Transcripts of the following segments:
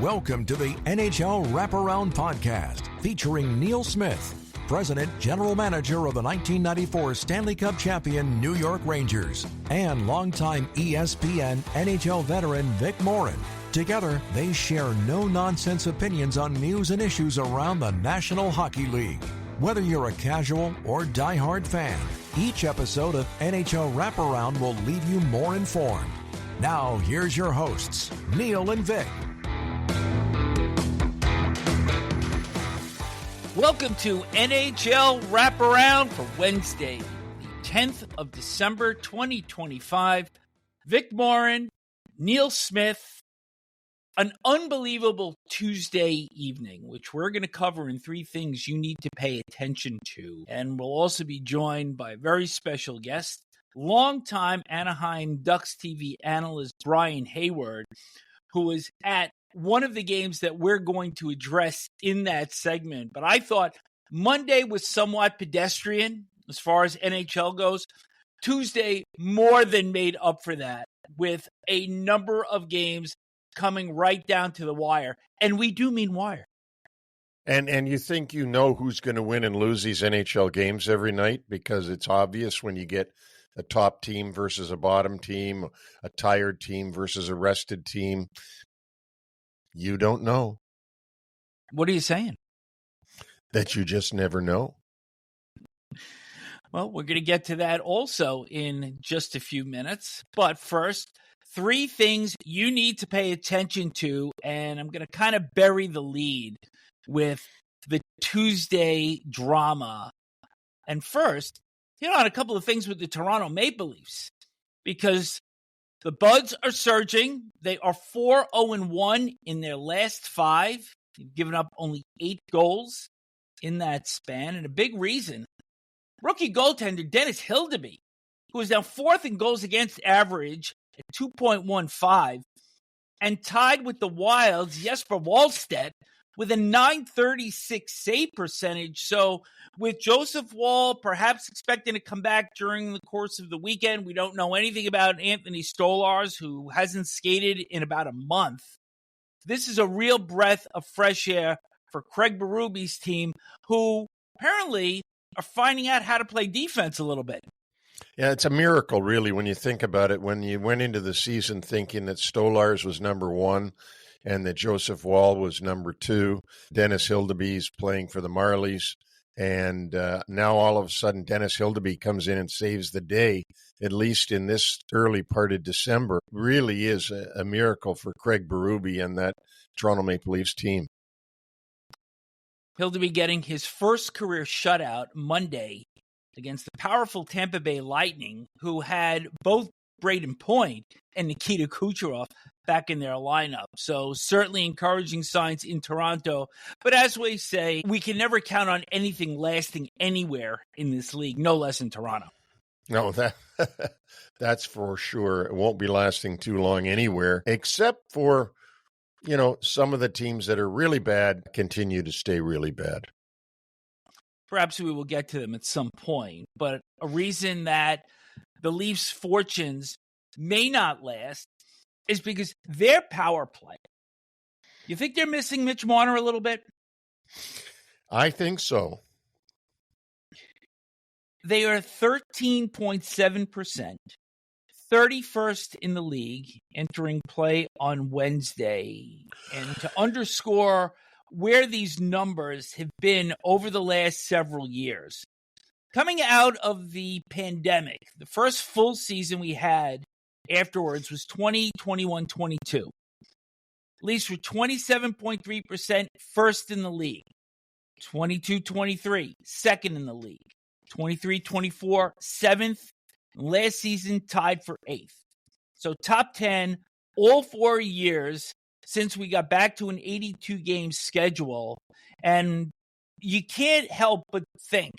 Welcome to the NHL Wraparound podcast featuring Neil Smith, President General Manager of the 1994 Stanley Cup champion New York Rangers, and longtime ESPN NHL veteran Vic Morren. Together, they share no-nonsense opinions on news and issues around the National Hockey League. Whether you're a casual or diehard fan, each episode of NHL Wraparound will leave you more informed. Now, here's your hosts, Neil and Vic. Welcome to NHL Wraparound for Wednesday, the 10th of December, 2025. Vic Morren, Neil Smith, an unbelievable Tuesday evening, which we're going to cover in three things you need to pay attention to. And we'll also be joined by a very special guest, longtime Anaheim Ducks TV analyst Brian Hayward, who was at one of the games that we're going to address in that segment. But I thought Monday was somewhat pedestrian as far as NHL goes. Tuesday more than made up for that with a number of games coming right down to the wire. And we do mean wire. And you think you know who's going to win and lose these NHL games every night, because it's obvious when you get a top team versus a bottom team, a tired team versus a rested team. You don't know. What are you saying? That you just never know. Well, we're going to get to that also in just a few minutes. But first, three things you need to pay attention to, and I'm going to kind of bury the lead with the Tuesday drama. And first, on a couple of things with the Toronto Maple Leafs, because the Buds are surging. They are 4-0-1 in their last five. They've given up only 8 goals in that span. And a big reason, rookie goaltender Dennis Hildeby, who is now 4th in goals against average at 2.15, and tied with the Wild's Jesper Wallstedt with a .936 save percentage. So with Joseph Woll perhaps expecting to come back during the course of the weekend, we don't know anything about Anthony Stolarz, who hasn't skated in about a month. This is a real breath of fresh air for Craig Berube's team, who apparently are finding out how to play defense a little bit. Yeah, it's a miracle, really, when you think about it. When you went into the season thinking that Stolarz was number 1 and that Joseph Woll was number 2, Dennis Hildeby's playing for the Marlies, and now all of a sudden Dennis Hildeby comes in and saves the day, at least in this early part of December. Really is a miracle for Craig Berube and that Toronto Maple Leafs team. Hildeby getting his first career shutout Monday against the powerful Tampa Bay Lightning, who had both Braden Point and Nikita Kucherov back in their lineup. So certainly encouraging signs in Toronto. But as we say, we can never count on anything lasting anywhere in this league, no less in Toronto. No, that's for sure. It won't be lasting too long anywhere, except for, some of the teams that are really bad continue to stay really bad. Perhaps we will get to them at some point. But a reason that the Leafs' fortunes may not last is because their power play. You think they're missing Mitch Marner a little bit? I think so. They are 13.7%, 31st in the league, entering play on Wednesday. And to underscore where these numbers have been over the last several years, coming out of the pandemic, the first full season we had afterwards was 2021-22. Leafs were 27.3% first in the league. 22-23, second in the league. 23-24, seventh. Last season, tied for 8th. So top 10 all 4 years since we got back to an 82-game schedule. And you can't help but think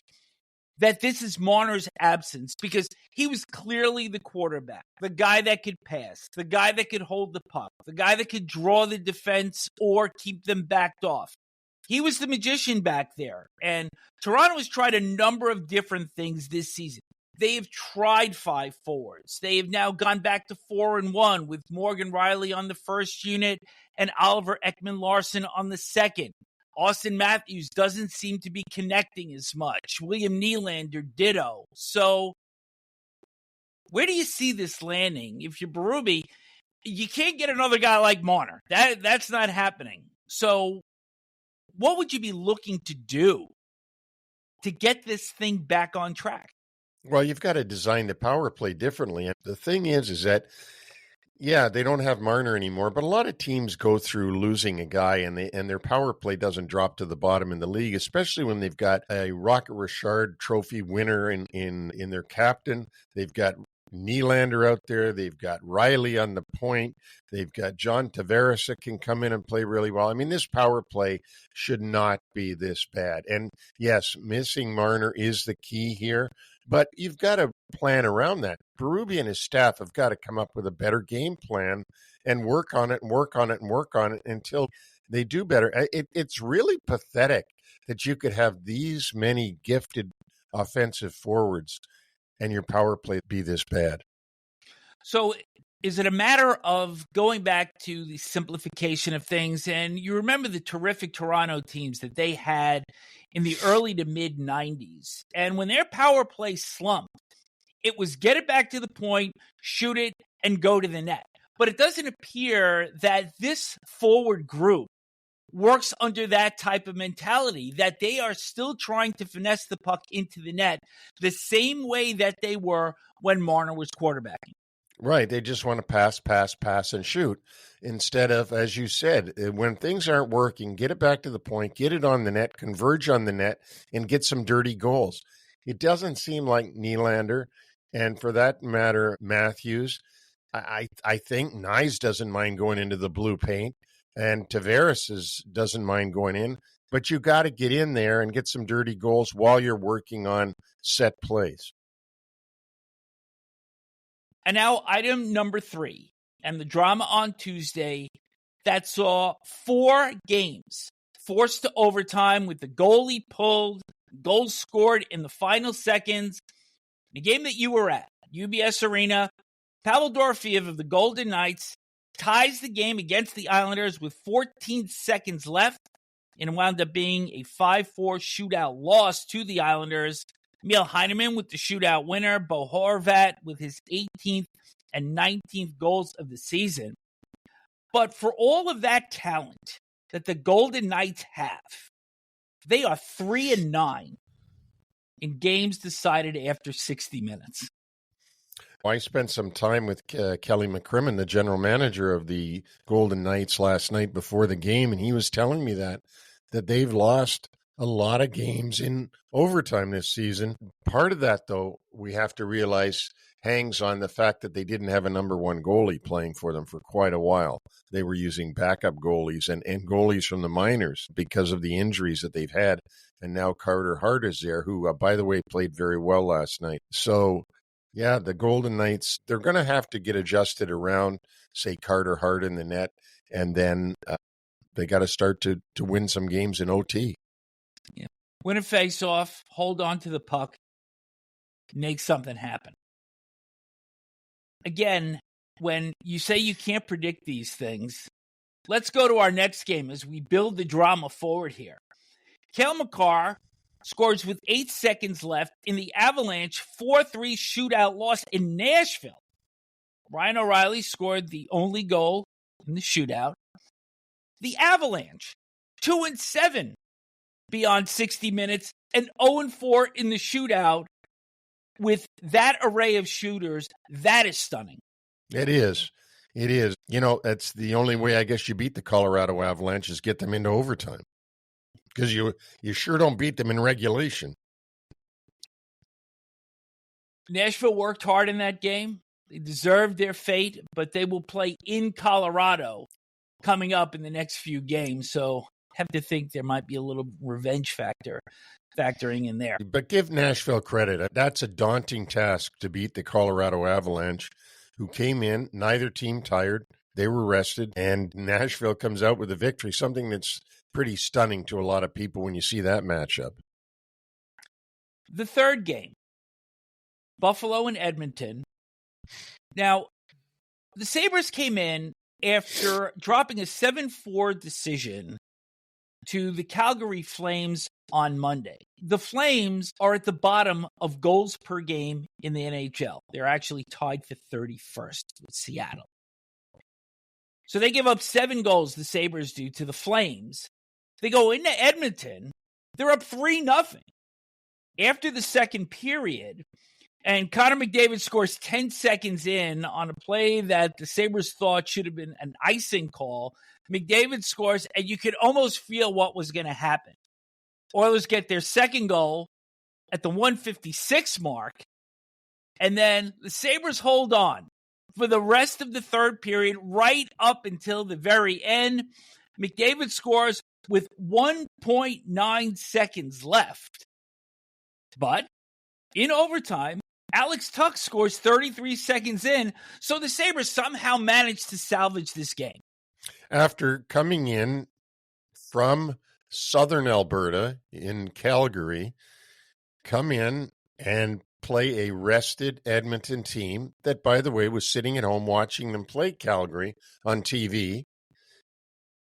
that this is Marner's absence, because he was clearly the quarterback, the guy that could pass, the guy that could hold the puck, the guy that could draw the defense or keep them backed off. He was the magician back there. And Toronto has tried a number of different things this season. They have tried 5 forwards. They have now gone back to 4-1 with Morgan Riley on the first unit and Oliver Ekman-Larsson on the second. Auston Matthews doesn't seem to be connecting as much. William Nylander, ditto. So where do you see this landing? If you're Berube, you can't get another guy like Marner. That's not happening. So what would you be looking to do to get this thing back on track? Well, you've got to design the power play differently. And the thing is that, yeah, they don't have Marner anymore, but a lot of teams go through losing a guy and their power play doesn't drop to the bottom in the league, especially when they've got a Rocket Richard trophy winner in their captain. They've got Nylander out there. They've got Riley on the point. They've got John Tavares that can come in and play really well. I mean, this power play should not be this bad. And yes, missing Marner is the key here, but you've got to plan around that. Berube and his staff have got to come up with a better game plan and work on it and work on it and work on it until they do better. It's really pathetic that you could have these many gifted offensive forwards and your power play be this bad. So is it a matter of going back to the simplification of things? And you remember the terrific Toronto teams that they had in the early to mid 90s. And when their power play slumped, it was get it back to the point, shoot it, and go to the net. But it doesn't appear that this forward group works under that type of mentality, that they are still trying to finesse the puck into the net the same way that they were when Marner was quarterbacking. Right. They just want to pass, and shoot instead of, as you said, when things aren't working, get it back to the point, get it on the net, converge on the net, and get some dirty goals. It doesn't seem like Nylander, and for that matter, Matthews. I think Nyes doesn't mind going into the blue paint. And Tavares doesn't mind going in, but you got to get in there and get some dirty goals while you're working on set plays. And now item number 3, and the drama on Tuesday that saw 4 games forced to overtime with the goalie pulled, goals scored in the final seconds. The game that you were at, UBS Arena, Pavel Dorofeev of the Golden Knights ties the game against the Islanders with 14 seconds left, and it wound up being a 5-4 shootout loss to the Islanders. Emil Heineman with the shootout winner, Bo Horvat with his 18th and 19th goals of the season. But for all of that talent that the Golden Knights have, they are 3-9 in games decided after 60 minutes. I spent some time with Kelly McCrimmon, the general manager of the Golden Knights, last night before the game, and he was telling me that they've lost a lot of games in overtime this season. Part of that, though, we have to realize hangs on the fact that they didn't have a number one goalie playing for them for quite a while. They were using backup goalies and goalies from the minors because of the injuries that they've had. And now Carter Hart is there, who, by the way, played very well last night. So, yeah, the Golden Knights, they're going to have to get adjusted around, say, Carter Hart in the net, and then they got to start to win some games in OT. Yeah. Win a face-off, hold on to the puck, make something happen. Again, when you say you can't predict these things, let's go to our next game as we build the drama forward here. Cale Makar scores with 8 seconds left in the Avalanche 4-3 shootout loss in Nashville. Ryan O'Reilly scored the only goal in the shootout. The Avalanche, 2-7 beyond 60 minutes, and 0-4 in the shootout. With that array of shooters, that is stunning. It is. It is. You know, that's the only way I guess you beat the Colorado Avalanche is get them into overtime. Because you sure don't beat them in regulation. Nashville worked hard in that game. They deserved their fate, but they will play in Colorado coming up in the next few games. So I have to think there might be a little revenge factoring in there. But give Nashville credit. That's a daunting task to beat the Colorado Avalanche, who came in, neither team tired. They were rested, and Nashville comes out with a victory, something that's pretty stunning to a lot of people when you see that matchup. The third game, Buffalo and Edmonton. Now, the Sabres came in after dropping a 7-4 decision to the Calgary Flames on Monday. The Flames are at the bottom of goals per game in the NHL. They're actually tied for 31st with Seattle. So they give up 7 goals, the Sabres do, to the Flames. They go into Edmonton. They're up 3-0 after the second period. And Connor McDavid scores 10 seconds in on a play that the Sabres thought should have been an icing call. McDavid scores, and you could almost feel what was going to happen. Oilers get their second goal at the 156 mark, and then the Sabres hold on for the rest of the third period right up until the very end. McDavid scores with 1.9 seconds left. But in overtime, Alex Tuch scores 33 seconds in, so the Sabres somehow managed to salvage this game. After coming in from southern Alberta in Calgary, come in and play a rested Edmonton team that, by the way, was sitting at home watching them play Calgary on TV.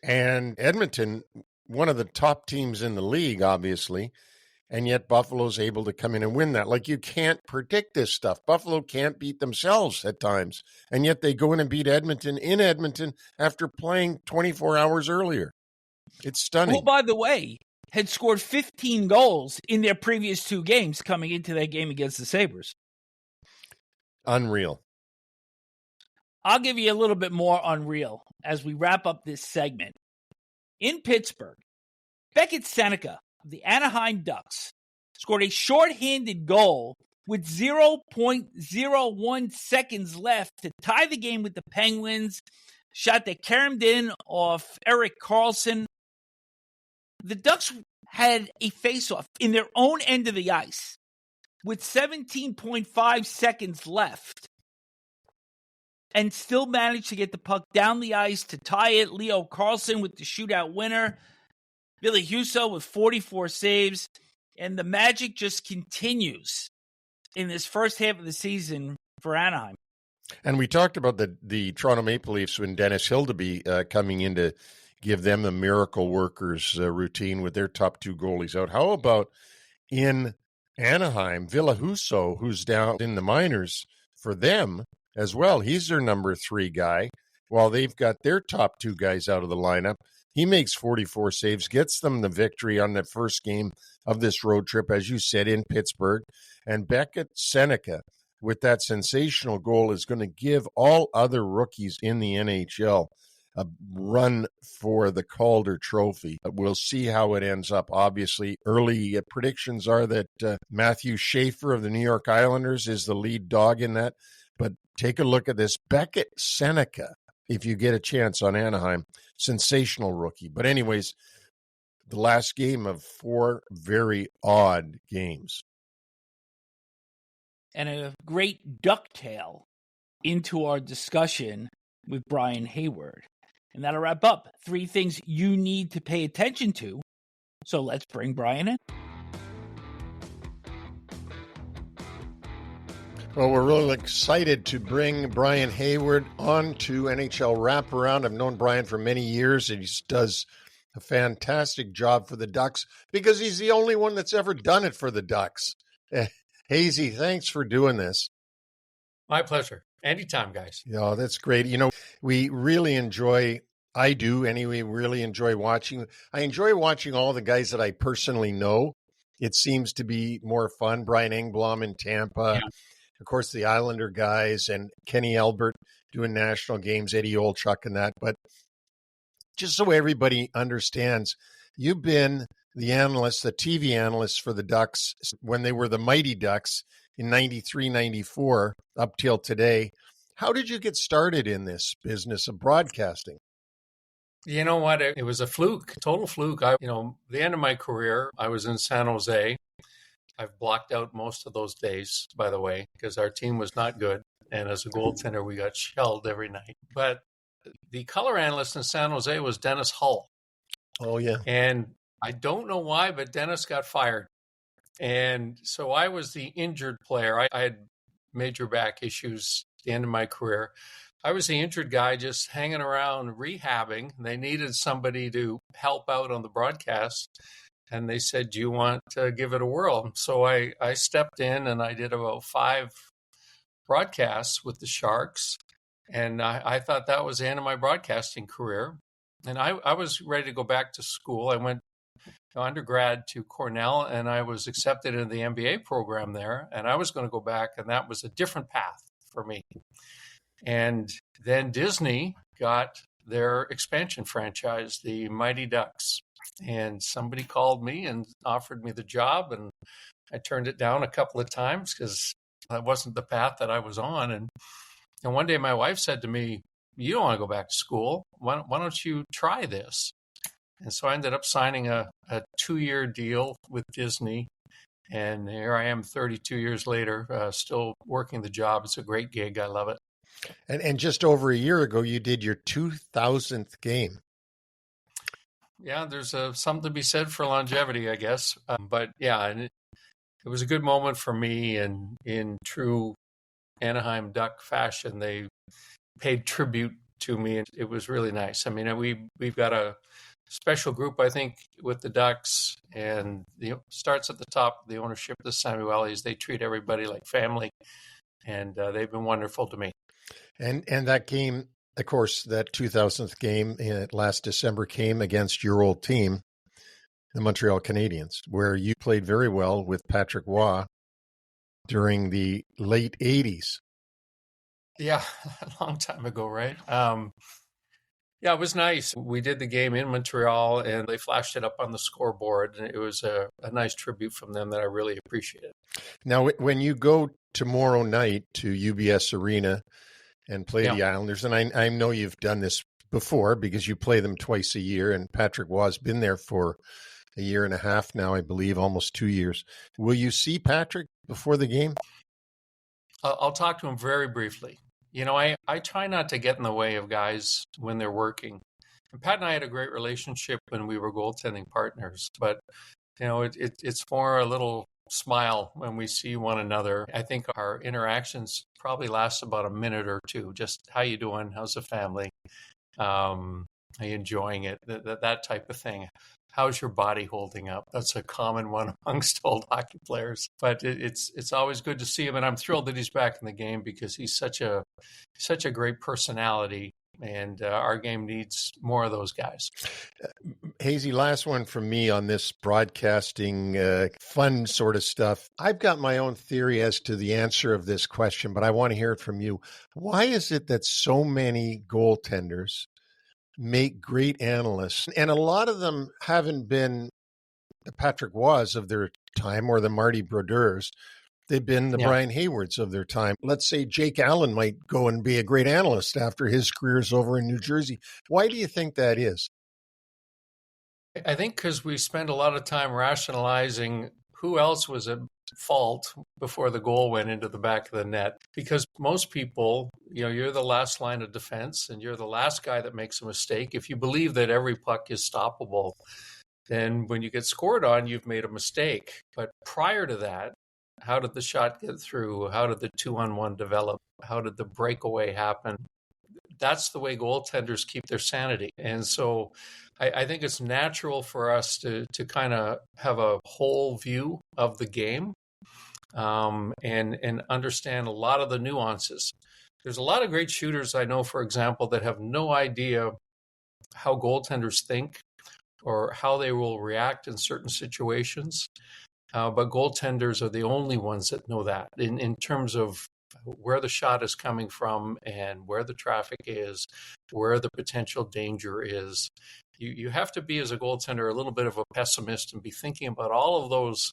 And Edmonton, one of the top teams in the league, obviously, and yet Buffalo's able to come in and win that. Like, you can't predict this stuff. Buffalo can't beat themselves at times, and yet they go in and beat Edmonton in Edmonton after playing 24 hours earlier. It's stunning. Who, by the way, had scored 15 goals in their previous 2 games coming into that game against the Sabres. Unreal. I'll give you a little bit more unreal as we wrap up this segment. In Pittsburgh, Beckett Seneca of the Anaheim Ducks scored a shorthanded goal with 0.01 seconds left to tie the game with the Penguins. Shot that caromed in off Erik Karlsson. The Ducks had a faceoff in their own end of the ice with 17.5 seconds left and still managed to get the puck down the ice to tie it. Leo Carlsson with the shootout winner. Ville Husso with 44 saves. And the magic just continues in this first half of the season for Anaheim. And we talked about the Toronto Maple Leafs when Dennis Hildeby coming in to give them the miracle workers routine with their top 2 goalies out. How about in Anaheim, Ville Husso, who's down in the minors for them as well? He's their number 3 guy, while they've got their top 2 guys out of the lineup. He makes 44 saves, gets them the victory on the first game of this road trip, as you said, in Pittsburgh. And Beckett Seneca, with that sensational goal, is going to give all other rookies in the NHL a run for the Calder Trophy. We'll see how it ends up. Obviously, early predictions are that Matthew Schaefer of the New York Islanders is the lead dog in that. But take a look at this. Beckett Seneca, if you get a chance on Anaheim, sensational rookie. But anyways, the last game of 4 very odd games. And a great ducktail into our discussion with Brian Hayward. And that'll wrap up 3 things you need to pay attention to. So let's bring Brian in. Well, we're really excited to bring Brian Hayward on to NHL Wraparound. I've known Brian for many years, and he does a fantastic job for the Ducks because he's the only one that's ever done it for the Ducks. Hazy, thanks for doing this. My pleasure. Anytime, guys. Yeah, that's great. You know, we really enjoy, I do anyway, really enjoy watching. I enjoy watching all the guys that I personally know. It seems to be more fun. Brian Engblom in Tampa. Yeah. Of course, the Islander guys and Kenny Albert doing national games, Eddie Olchuk and that. But just so everybody understands, you've been the analyst, the TV analyst for the Ducks when they were the Mighty Ducks in 93, 94 up till today. How did you get started in this business of broadcasting? You know what? It was a fluke, total fluke. The end of my career, I was in San Jose. I've blocked out most of those days, by the way, because our team was not good. And as a goaltender, we got shelled every night. But the color analyst in San Jose was Dennis Hull. Oh, yeah. And I don't know why, but Dennis got fired. And so I was the injured player. I had major back issues at the end of my career. I was the injured guy just hanging around rehabbing. They needed somebody to help out on the broadcast. And they said, do you want to give it a whirl? So I stepped in and I did about 5 broadcasts with the Sharks. And I thought that was the end of my broadcasting career. And I was ready to go back to school. I went undergrad to Cornell and I was accepted into the MBA program there. And I was going to go back, and that was a different path for me. And then Disney got their expansion franchise, the Mighty Ducks. And somebody called me and offered me the job, and I turned it down a couple of times because that wasn't the path that I was on. And one day my wife said to me, you don't want to go back to school. Why don't you try this? And so I ended up signing a 2-year deal with Disney. And here I am 32 years later, still working the job. It's a great gig. I love it. And just over a year ago, you did your 2000th game. Yeah, there's something to be said for longevity, I guess. But yeah, and it was a good moment for me. And in true Anaheim Duck fashion, they paid tribute to me, and it was really nice. I mean, we've got a special group, I think, with the Ducks, and starts at the top of the ownership, the Samuelis. They treat everybody like family, and they've been wonderful to me. And that game, of course, that 2000th game last December came against your old team, the Montreal Canadiens, where you played very well with Patrick Roy during the late 80s. Yeah, a long time ago, right? Yeah, it was nice. We did the game in Montreal, and they flashed it up on the scoreboard, and it was a nice tribute from them that I really appreciated. Now, when you go tomorrow night to UBS Arena and play the Islanders, and I know you've done this before because you play them twice a year, and Patrick Roy's been there for a year and a half now, I believe, almost 2 years. Will you see Patrick before the game? I'll talk to him very briefly. I try not to get in the way of guys when they're working. And Pat and I had a great relationship when we were goaltending partners, but it's more a little smile when we see one another. I think our interactions probably last about a minute or two. Just how you doing? How's the family? Are you enjoying it? That type of thing. How's your body holding up? That's a common one amongst old hockey players. But it's always good to see him, and I'm thrilled that he's back in the game because he's such a great personality, and our game needs more of those guys. Hazy, last one from me on this broadcasting fun sort of stuff. I've got my own theory as to the answer of this question, but I want to hear it from you. Why is it that so many goaltenders make great analysts, and a lot of them haven't been the Patrick Roys of their time or the Marty Brodeurs? They've been the Brian Haywards of their time. Let's say Jake Allen might go and be a great analyst after his career's over in New Jersey. Why do you think that is? I think because we spend a lot of time rationalizing who else was at fault before the goal went into the back of the net. Because most people, you're the last line of defense and you're the last guy that makes a mistake. If you believe that every puck is stoppable, then when you get scored on, you've made a mistake. But prior to that, how did the shot get through? How did the 2-on-1 develop? How did the breakaway happen? That's the way goaltenders keep their sanity. And so I think it's natural for us to kind of have a whole view of the game and understand a lot of the nuances. There's a lot of great shooters I know, for example, that have no idea how goaltenders think or how they will react in certain situations. But goaltenders are the only ones that know that in terms of where the shot is coming from and where the traffic is, where the potential danger is. You have to be, as a goaltender, a little bit of a pessimist and be thinking about all of those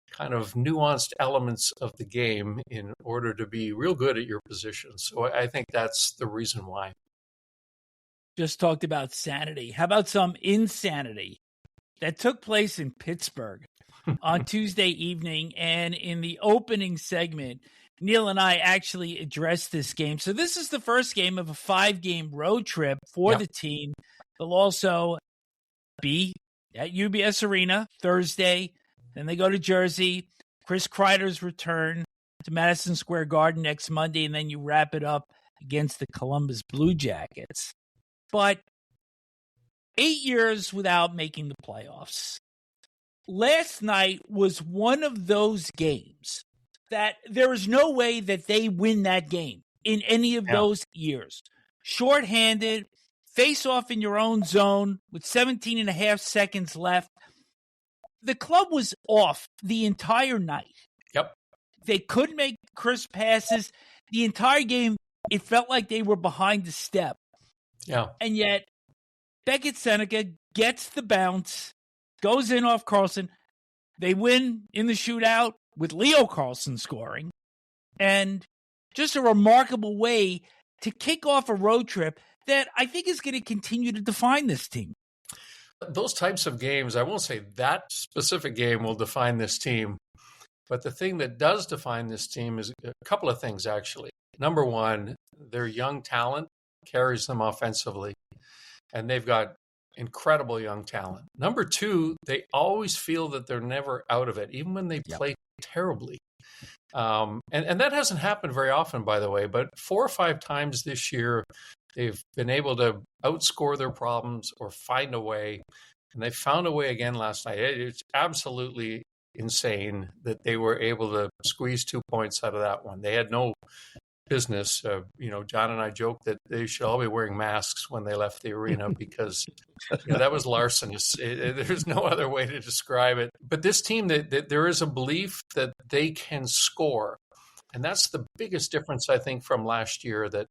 kind of nuanced elements of the game in order to be real good at your position. So I think that's the reason why. Just talked about sanity. How about some insanity that took place in Pittsburgh on Tuesday evening? And in the opening segment, Neil and I actually addressed this game. So this is the first game of a 5-game road trip for the team. They'll also be at UBS Arena Thursday. Then they go to Jersey. Chris Kreider's return to Madison Square Garden next Monday, and then you wrap it up against the Columbus Blue Jackets. But 8 years without making the playoffs. Last night was one of those games that there is no way that they win that game in any of those years. Shorthanded, face off in your own zone with 17 and a half seconds left. The club was off the entire night. Yep. They couldn't make crisp passes. The entire game, it felt like they were behind the step. Yeah. And yet, Beckett Seneca gets the bounce, goes in off Carlson. They win in the shootout with Leo Carlson scoring. And just a remarkable way to kick off a road trip that I think is going to continue to define this team. Those types of games, I won't say that specific game will define this team, but the thing that does define this team is a couple of things, actually. Number one, their young talent carries them offensively, and they've got incredible young talent. Number two, they always feel that they're never out of it, even when they play terribly. And that hasn't happened very often, by the way, but 4 or 5 times this year, they've been able to outscore their problems or find a way, and they found a way again last night. It's absolutely insane that they were able to squeeze 2 points out of that one. They had no business. John and I joked that they should all be wearing masks when they left the arena because that was larcenous. There's no other way to describe it. But this team, that there is a belief that they can score, and that's the biggest difference, I think, from last year, that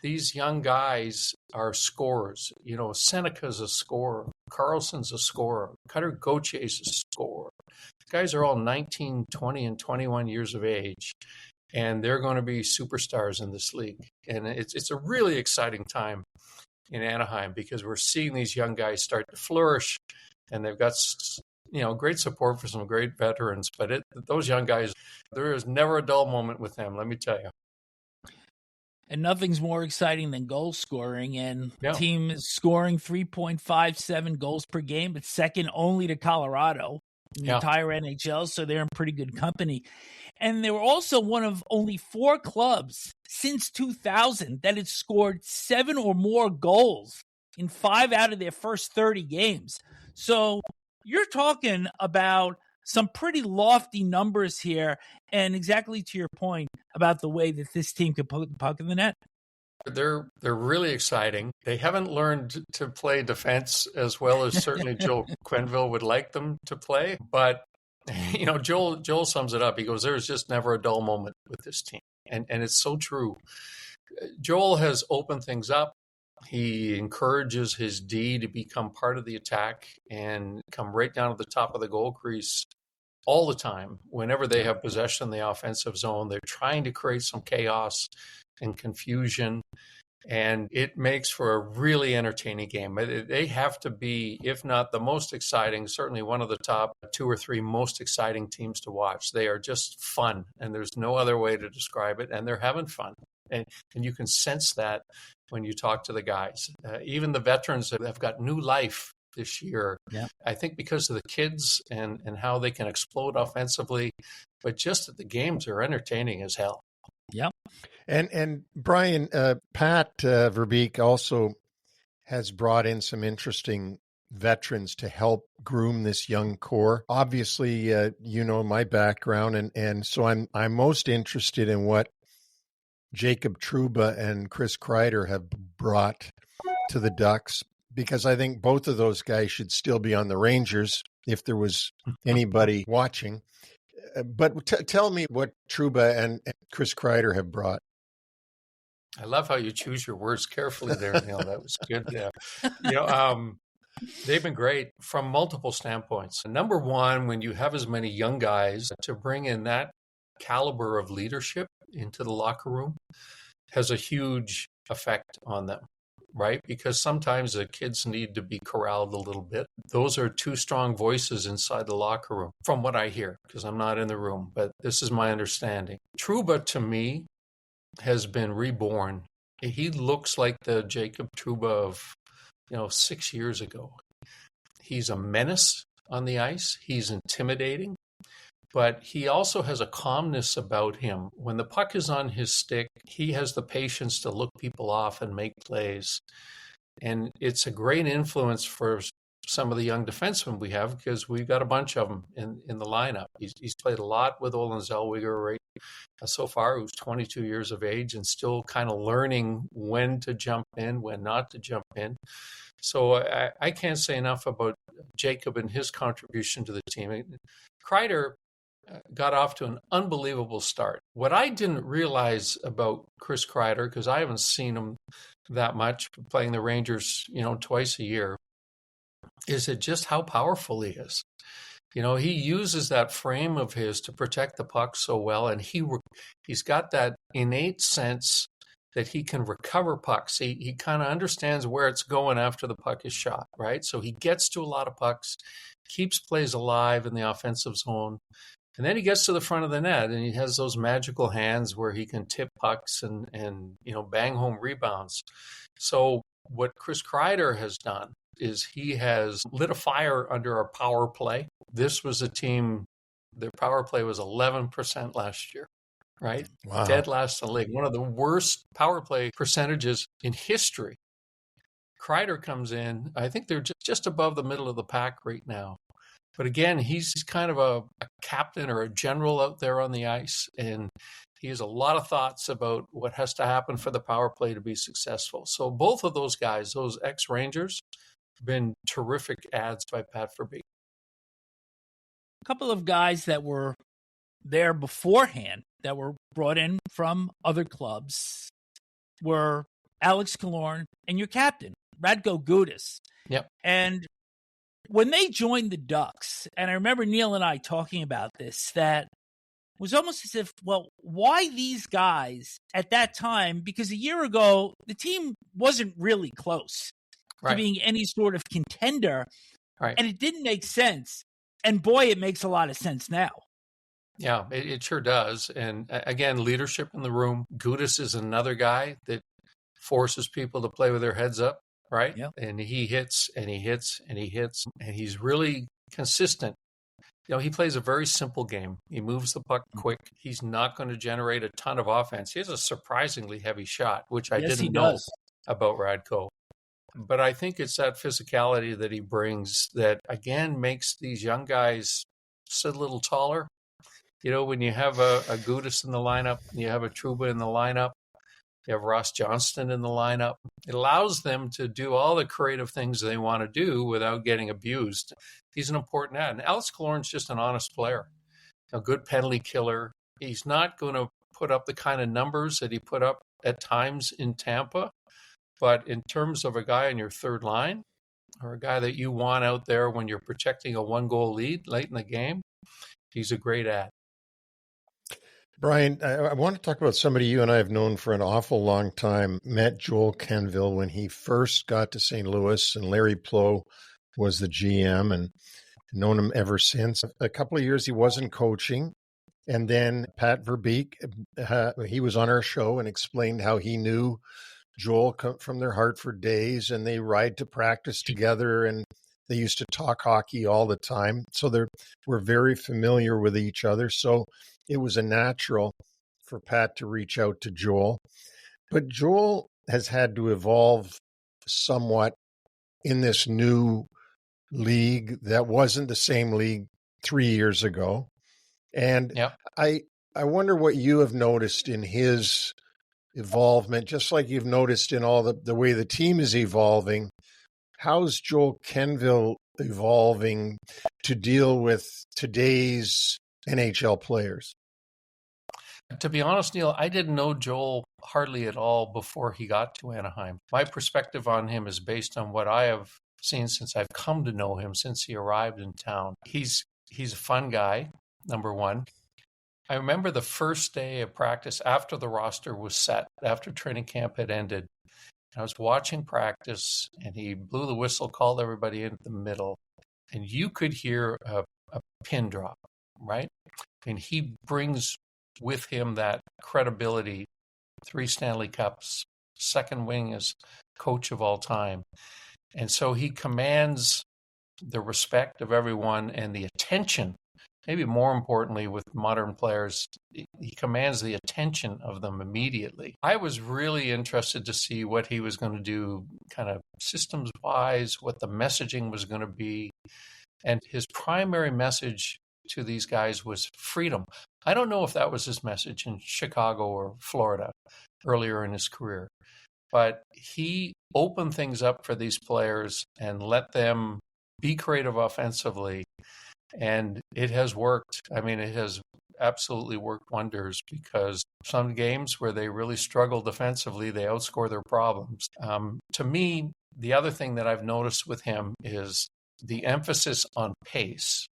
these young guys are scorers. Seneca's a scorer. Carlson's a scorer. Cutter Gauthier's a scorer. These guys are all 19, 20, and 21 years of age, and they're going to be superstars in this league. And it's a really exciting time in Anaheim because we're seeing these young guys start to flourish, and they've got great support for some great veterans. But those young guys, there is never a dull moment with them, let me tell you. And nothing's more exciting than goal scoring. And the team is scoring 3.57 goals per game. It's second only to Colorado in the entire NHL, so they're in pretty good company. And they were also one of only 4 clubs since 2000 that had scored 7 or more goals in 5 out of their first 30 games. So you're talking about some pretty lofty numbers here, and exactly to your point about the way that this team could put the puck in the net. They're really exciting. They haven't learned to play defense as well as certainly Joel Quenneville would like them to play. But, Joel sums it up. He goes, there's just never a dull moment with this team. And it's so true. Joel has opened things up. He encourages his D to become part of the attack and come right down to the top of the goal crease all the time. Whenever they have possession in the offensive zone, they're trying to create some chaos and confusion, and it makes for a really entertaining game. They have to be, if not the most exciting, certainly one of the top 2 or 3 most exciting teams to watch. They are just fun, and there's no other way to describe it, and they're having fun. And you can sense that when you talk to the guys. Even the veterans have got new life this year. Yeah. I think because of the kids and how they can explode offensively, but just that the games are entertaining as hell. Yeah. And Brian, Pat Verbeek also has brought in some interesting veterans to help groom this young core. Obviously, my background, and so I'm most interested in what Jacob Trouba and Chris Kreider have brought to the Ducks, because I think both of those guys should still be on the Rangers if there was anybody watching. But tell me what Trouba and Chris Kreider have brought. I love how you choose your words carefully there, Neil. That was good. Yeah. They've been great from multiple standpoints. Number one, when you have as many young guys, to bring in that caliber of leadership into the locker room has a huge effect on them, right? Because sometimes the kids need to be corralled a little bit. Those are 2 strong voices inside the locker room, from what I hear, because I'm not in the room, but this is my understanding. Trouba, to me, has been reborn. He looks like the Jacob Trouba of 6 years ago. He's a menace on the ice. He's intimidating, but he also has a calmness about him. When the puck is on his stick, he has the patience to look people off and make plays. And it's a great influence for some of the young defensemen we have, because we've got a bunch of them in the lineup. He's played a lot with Olen Zellweger right so far, who's 22 years of age and still kind of learning when to jump in, when not to jump in. So I can't say enough about Jacob and his contribution to the team. Kreider got off to an unbelievable start. What I didn't realize about Chris Kreider, because I haven't seen him that much, playing the Rangers, twice a year, is it just how powerful he is. He uses that frame of his to protect the puck so well, and he's got that innate sense that he can recover pucks. He kind of understands where it's going after the puck is shot, right? So he gets to a lot of pucks, keeps plays alive in the offensive zone, and then he gets to the front of the net, and he has those magical hands where he can tip pucks and bang home rebounds. So what Chris Kreider has done is he has lit a fire under our power play. This was a team, their power play was 11% last year, right? Wow. Dead last in the league. One of the worst power play percentages in history. Kreider comes in, I think they're just above the middle of the pack right now. But again, he's kind of a captain or a general out there on the ice, and he has a lot of thoughts about what has to happen for the power play to be successful. So both of those guys, those ex-Rangers, have been terrific adds by Pat Verbeek. A couple of guys that were there beforehand that were brought in from other clubs were Alex Killorn and your captain, Radko Gudas. Yep. And when they joined the Ducks, and I remember Neil and I talking about this, that it was almost as if, well, why these guys at that time? Because a year ago, the team wasn't really close to being any sort of contender, and it didn't make sense. And boy, it makes a lot of sense now. Yeah, it sure does. And again, leadership in the room. Gudas is another guy that forces people to play with their heads up, right? Yep. And he hits and he hits and he hits, and he's really consistent. He plays a very simple game. He moves the puck quick. He's not going to generate a ton of offense. He has a surprisingly heavy shot, which I didn't know about Radko. But I think it's that physicality that he brings that, again, makes these young guys sit a little taller. When you have a Gudas in the lineup, you have a Trouba in the lineup, you have Ross Johnston in the lineup, it allows them to do all the creative things they want to do without getting abused. He's an important ad. And Alex Killorn's just an honest player, a good penalty killer. He's not going to put up the kind of numbers that he put up at times in Tampa. But in terms of a guy on your third line, or a guy that you want out there when you're protecting a 1-goal lead late in the game, he's a great ad. Brian, I want to talk about somebody you and I have known for an awful long time. Met Joel Quenneville when he first got to St. Louis, and Larry Plow was the GM, and known him ever since. A couple of years he wasn't coaching, and then Pat Verbeek, he was on our show and explained how he knew Joel from their Hartford days, and they ride to practice together, and they used to talk hockey all the time. So we're very familiar with each other. So it was a natural for Pat to reach out to Joel. But Joel has had to evolve somewhat in this new league that wasn't the same league 3 years ago. And I wonder what you have noticed in his evolvement, just like you've noticed in all the way the team is evolving. How's Joel Quenneville evolving to deal with today's NHL players? To be honest, Neil, I didn't know Joel hardly at all before he got to Anaheim. My perspective on him is based on what I have seen since I've come to know him, since he arrived in town. He's a fun guy, number one. I remember the first day of practice after the roster was set, after training camp had ended. I was watching practice, and he blew the whistle, called everybody into the middle, and you could hear a pin drop, right? And he brings with him that credibility, 3 Stanley Cups, second wing as coach of all time. And so he commands the respect of everyone and the attention maybe more importantly with modern players, he commands the attention of them immediately. I was really interested to see what he was going to do kind of systems-wise, what the messaging was going to be. And his primary message to these guys was freedom. I don't know if that was his message in Chicago or Florida earlier in his career, but he opened things up for these players and let them be creative offensively. And it has worked. I mean, it has absolutely worked wonders, because some games where they really struggle defensively, they outscore their problems. To me, the other thing that I've noticed with him is the emphasis on pace.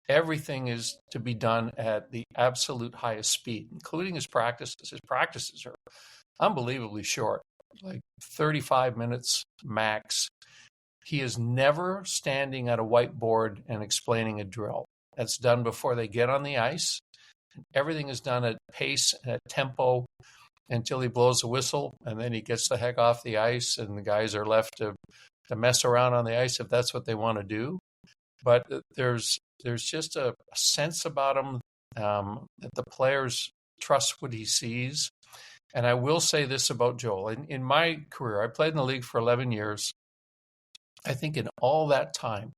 Everything is to be done at the absolute highest speed, including his practices. His practices are unbelievably short, like 35 minutes max. He is never standing at a whiteboard and explaining a drill. That's done before they get on the ice. Everything is done at pace and at tempo until he blows a whistle, and then he gets the heck off the ice, and the guys are left to mess around on the ice if that's what they want to do. But there's just a sense about him that the players trust what he sees. And I will say this about Joel. In my career, I played in the league for 11 years. I think in all that time,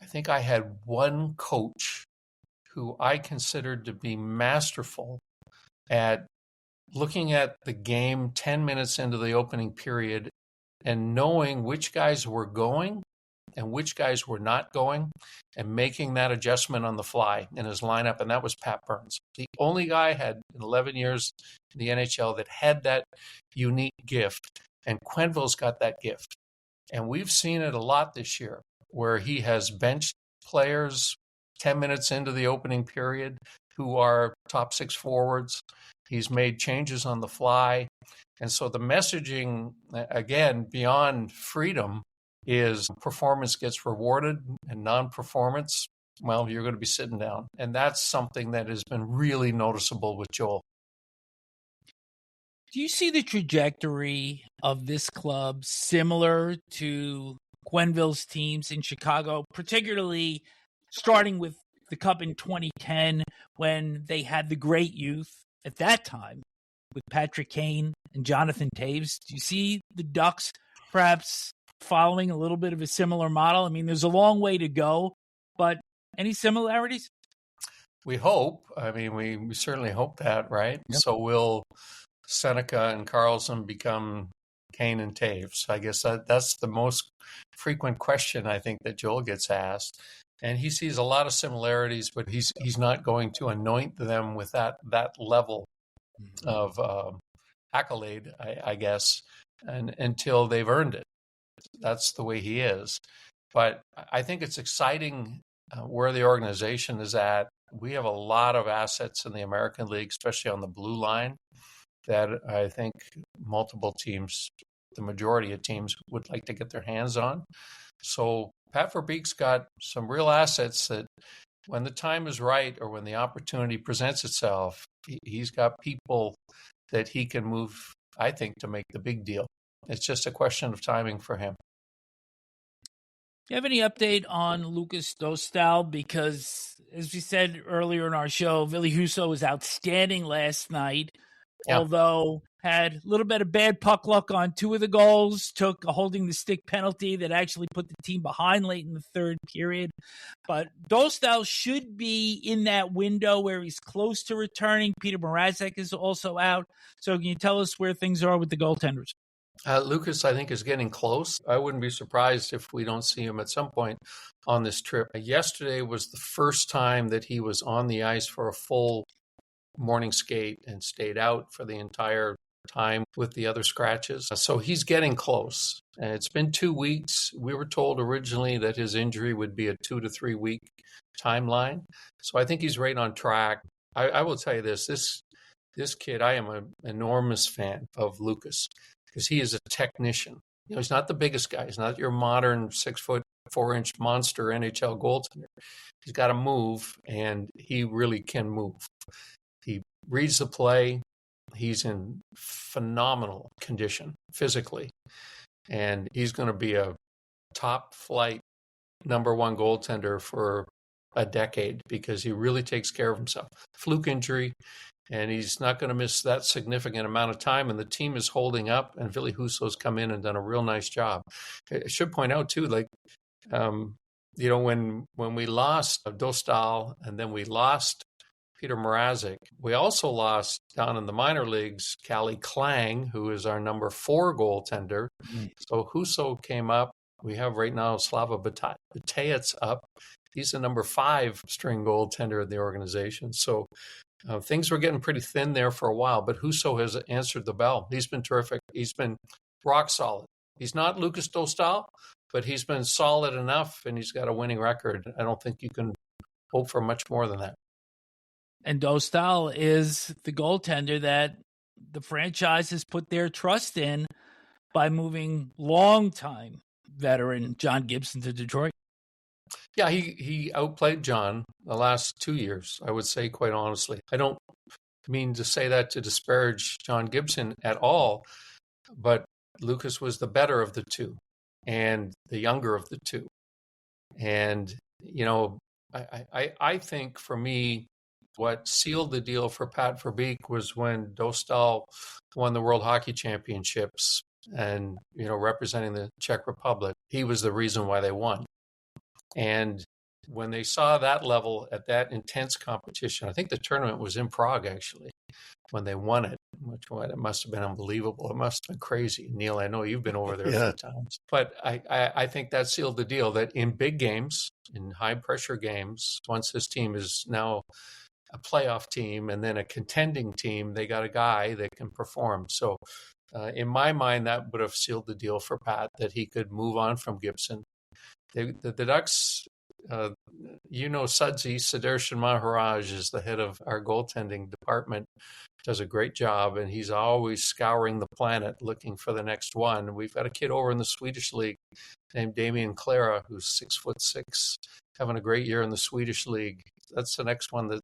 I think I had one coach who I considered to be masterful at looking at the game 10 minutes into the opening period and knowing which guys were going and which guys were not going, and making that adjustment on the fly in his lineup. And that was Pat Burns. The only guy I had in 11 years in the NHL that had that unique gift. And Quenneville's got that gift. And we've seen it a lot this year, where he has benched players 10 minutes into the opening period who are top six forwards. He's made changes on the fly. And so the messaging, again, beyond freedom, is performance gets rewarded, and non-performance, well, you're going to be sitting down. And that's something that has been really noticeable with Joel. Do you see the trajectory of this club similar to Quenneville's teams in Chicago, particularly starting with the Cup in 2010 when they had the great youth at that time with Patrick Kane and Jonathan Toews? Do you see the Ducks perhaps following a little bit of a similar model? I mean, there's a long way to go, but any similarities? We hope. I mean, we certainly hope that, right? Yep. So will Seneca and Carlson become Kane and Toews? I guess that's the most frequent question I think that Joel gets asked. And he sees a lot of similarities, but he's not going to anoint them with that level of accolade, I guess, and until they've earned it. That's the way he is. But I think it's exciting where the organization is at. We have a lot of assets in the American League, especially on the blue line, that I think multiple teams, the majority of teams, would like to get their hands on. So Pat Verbeek's got some real assets that when the time is right or when the opportunity presents itself, he's got people that he can move, I think, to make the big deal. It's just a question of timing for him. Do you have any update on Lukas Dostal? Because, as we said earlier in our show, Ville Husso was outstanding last night, although had a little bit of bad puck luck on two of the goals, took a holding the stick penalty that actually put the team behind late in the third period. But Dostal should be in that window where he's close to returning. Petr Mrazek is also out. So can you tell us where things are with the goaltenders? Lukas, I think, is getting close. I wouldn't be surprised if we don't see him at some point on this trip. Yesterday was the first time that he was on the ice for a full morning skate and stayed out for the entire time with the other scratches. So he's getting close. And it's been 2 weeks. We were told originally that his injury would be a 2 to 3 week timeline. So I think he's right on track. I will tell you this kid, I am an enormous fan of Lukas, because he is a technician. You know, he's not the biggest guy. He's not your modern 6'4" monster NHL goaltender. He's got to move, and he really can move. He reads the play. He's in phenomenal condition physically, and he's going to be a top flight number one goaltender for a decade because he really takes care of himself. Fluke injury, and he's not going to miss that significant amount of time, and the team is holding up, and Ville Husso's come in and done a real nice job. I should point out, too, when we lost Dostal and then we lost Petr Mrazek, we also lost down in the minor leagues, Calle Klang, who is our number 4 goaltender. So Husso came up. We have right now Slava Bateyets up. He's the number 5 string goaltender in the organization. So things were getting pretty thin there for a while, but Husso has answered the bell. He's been terrific. He's been rock solid. He's not Lukas Dostal, but he's been solid enough, and he's got a winning record. I don't think you can hope for much more than that. And Dostal is the goaltender that the franchise has put their trust in by moving longtime veteran John Gibson to Detroit. Yeah, he outplayed John the last 2 years, I would say, quite honestly. I don't mean to say that to disparage John Gibson at all, but Lukas was the better of the two and the younger of the two. And, I think for me, what sealed the deal for Pat Verbeek was when Dostal won the World Hockey Championships and, representing the Czech Republic. He was the reason why they won. And when they saw that level at that intense competition, I think the tournament was in Prague, actually, when they won it, it must have been unbelievable. It must have been crazy. Neil, I know you've been over there a few times. But I think that sealed the deal that in big games, in high-pressure games, once this team is now a playoff team and then a contending team, they got a guy that can perform. So in my mind, that would have sealed the deal for Pat, that he could move on from Gibson. The Ducks, Sudsy, Sudarshan Maharaj is the head of our goaltending department, does a great job, and he's always scouring the planet looking for the next one. We've got a kid over in the Swedish league named Damian Clara, who's 6'6", having a great year in the Swedish league. That's the next one that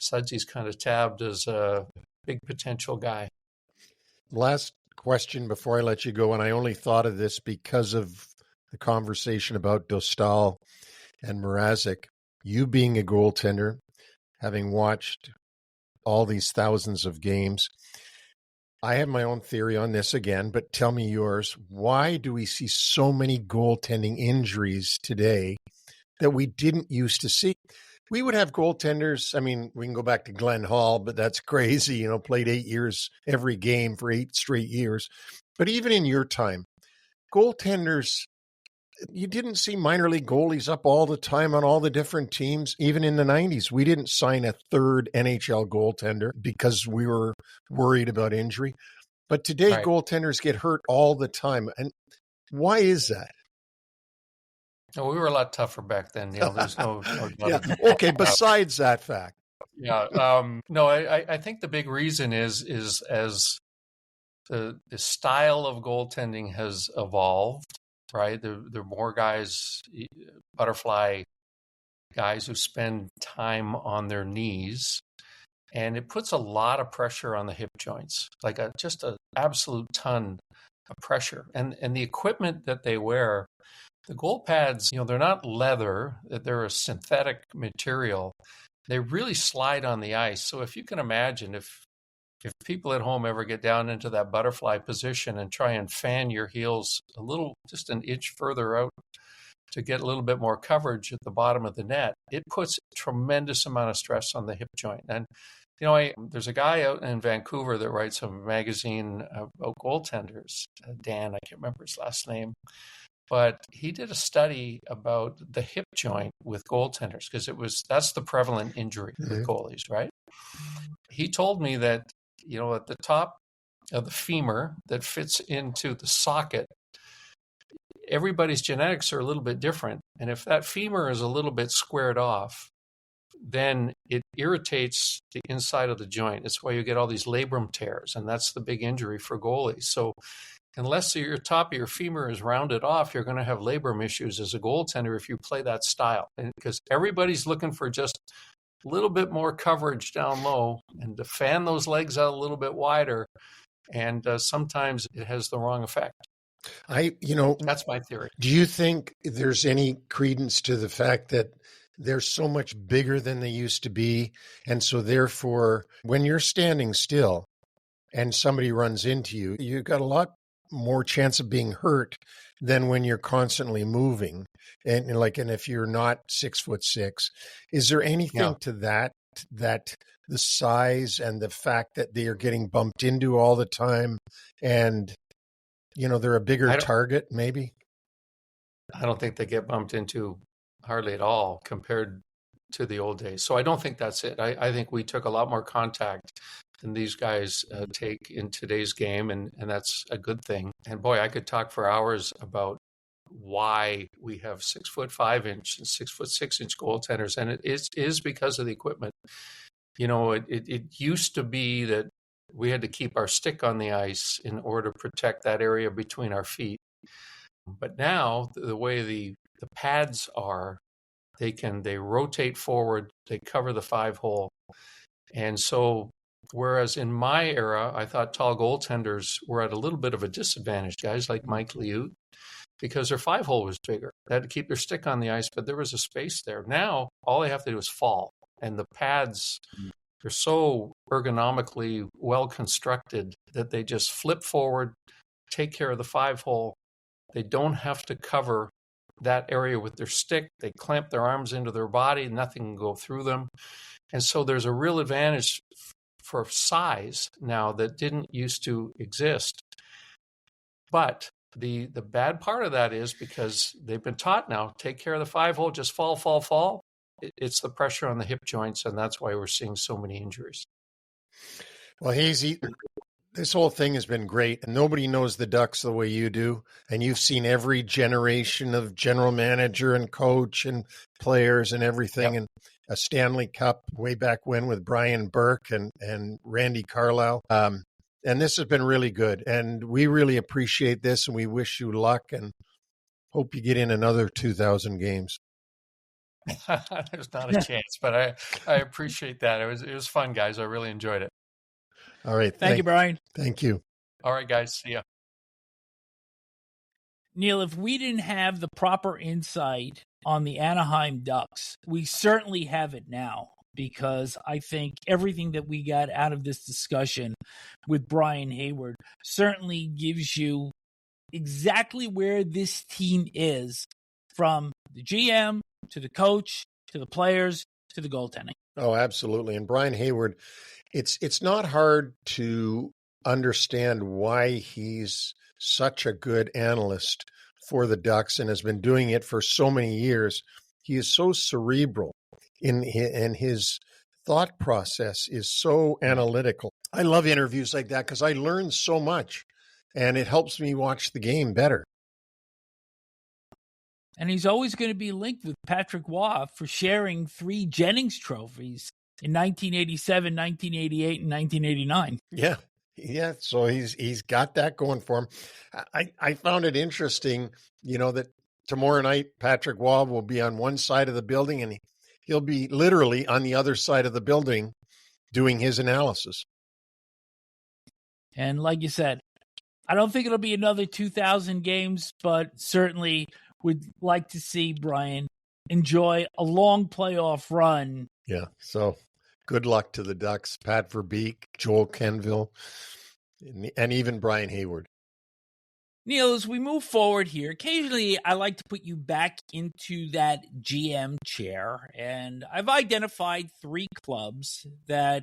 Sudsy's kind of tabbed as a big potential guy. Last question before I let you go, and I only thought of this because of the conversation about Dostal and Mrazek. You being a goaltender, having watched all these thousands of games, I have my own theory on this again, but tell me yours. Why do we see so many goaltending injuries today that we didn't used to see? We would have goaltenders. I mean, we can go back to Glenn Hall, but that's crazy, played 8 years every game for 8 straight years. But even in your time, goaltenders, you didn't see minor league goalies up all the time on all the different teams. Even in the 90s, we didn't sign a third NHL goaltender because we were worried about injury. But today, goaltenders get hurt all the time. And why is that? No, we were a lot tougher back then, Neil. There's no Okay, besides that fact. No, I think the big reason is as the style of goaltending has evolved, right? There are more guys, butterfly guys who spend time on their knees, and it puts a lot of pressure on the hip joints, like just an absolute ton of pressure. And the equipment that they wear, the goal pads, they're not leather, they're a synthetic material. They really slide on the ice. So if you can imagine, if people at home ever get down into that butterfly position and try and fan your heels a little, just an inch further out to get a little bit more coverage at the bottom of the net, it puts a tremendous amount of stress on the hip joint. And, there's a guy out in Vancouver that writes a magazine about goaltenders, Dan, I can't remember his last name. But he did a study about the hip joint with goaltenders because that's the prevalent injury with goalies, right? He told me that, at the top of the femur that fits into the socket, everybody's genetics are a little bit different. And if that femur is a little bit squared off, then it irritates the inside of the joint. It's why you get all these labrum tears, and that's the big injury for goalies. So unless your top of your femur is rounded off, you're going to have labrum issues as a goaltender if you play that style. Because everybody's looking for just a little bit more coverage down low and to fan those legs out a little bit wider. And sometimes it has the wrong effect. That's my theory. Do you think there's any credence to the fact that they're so much bigger than they used to be. And so therefore, when you're standing still and somebody runs into you, you've got a lot more chance of being hurt than when you're constantly moving. And if you're not 6'6", is there anything to that the size and the fact that they are getting bumped into all the time and, they're a bigger target maybe? I don't think they get bumped into hardly at all compared to the old days. So I don't think that's it. I think we took a lot more contact than these guys take in today's game, and that's a good thing. And boy, I could talk for hours about why we have 6'5" and 6'6" goaltenders, and it is because of the equipment. It used to be that we had to keep our stick on the ice in order to protect that area between our feet. But now the way the pads are, they rotate forward, they cover the 5-hole. And so whereas in my era, I thought tall goaltenders were at a little bit of a disadvantage, guys like Mike Liut, because their 5-hole was bigger. They had to keep their stick on the ice, but there was a space there. Now, all they have to do is fall. And the pads are so ergonomically well constructed that they just flip forward, take care of the 5-hole. They don't have to cover that area with their stick. They clamp their arms into their body. Nothing can go through them. And so there's a real advantage for size now that didn't used to exist. But the bad part of that is because they've been taught now, take care of the 5-hole, just fall, fall, fall. It's the pressure on the hip joints, and that's why we're seeing so many injuries. Well, Hazy, this whole thing has been great, and nobody knows the Ducks the way you do. And you've seen every generation of general manager and coach and players and everything. Yep. And a Stanley Cup way back when with Brian Burke and Randy Carlyle. And this has been really good. And we really appreciate this, and we wish you luck and hope you get in another 2,000 games. There's not a chance, but I appreciate that. It was fun, guys. I really enjoyed it. All right. Thank you, Brian. Thank you. All right, guys. See ya. Neil, if we didn't have the proper insight on the Anaheim Ducks, we certainly have it now, because I think everything that we got out of this discussion with Brian Hayward certainly gives you exactly where this team is, from the GM to the coach to the players to the goaltending. Oh, absolutely. And Brian Hayward, it's not hard to understand why he's such a good analyst for the Ducks and has been doing it for so many years. He is so cerebral in his thought process is so analytical. I love interviews like that because I learn so much, and it helps me watch the game better. And he's always going to be linked with Patrick Waugh for sharing 3 Jennings trophies in 1987, 1988, and 1989. Yeah. So he's got that going for him. I found it interesting, that tomorrow night Patrick Waugh will be on one side of the building and he'll be literally on the other side of the building doing his analysis. And like you said, I don't think it'll be another 2,000 games, but certainly would like to see Brian enjoy a long playoff run. Yeah. So good luck to the Ducks, Pat Verbeek, Joel Quenneville, and even Brian Hayward. Neil, as we move forward here, occasionally I like to put you back into that GM chair, and I've identified 3 clubs that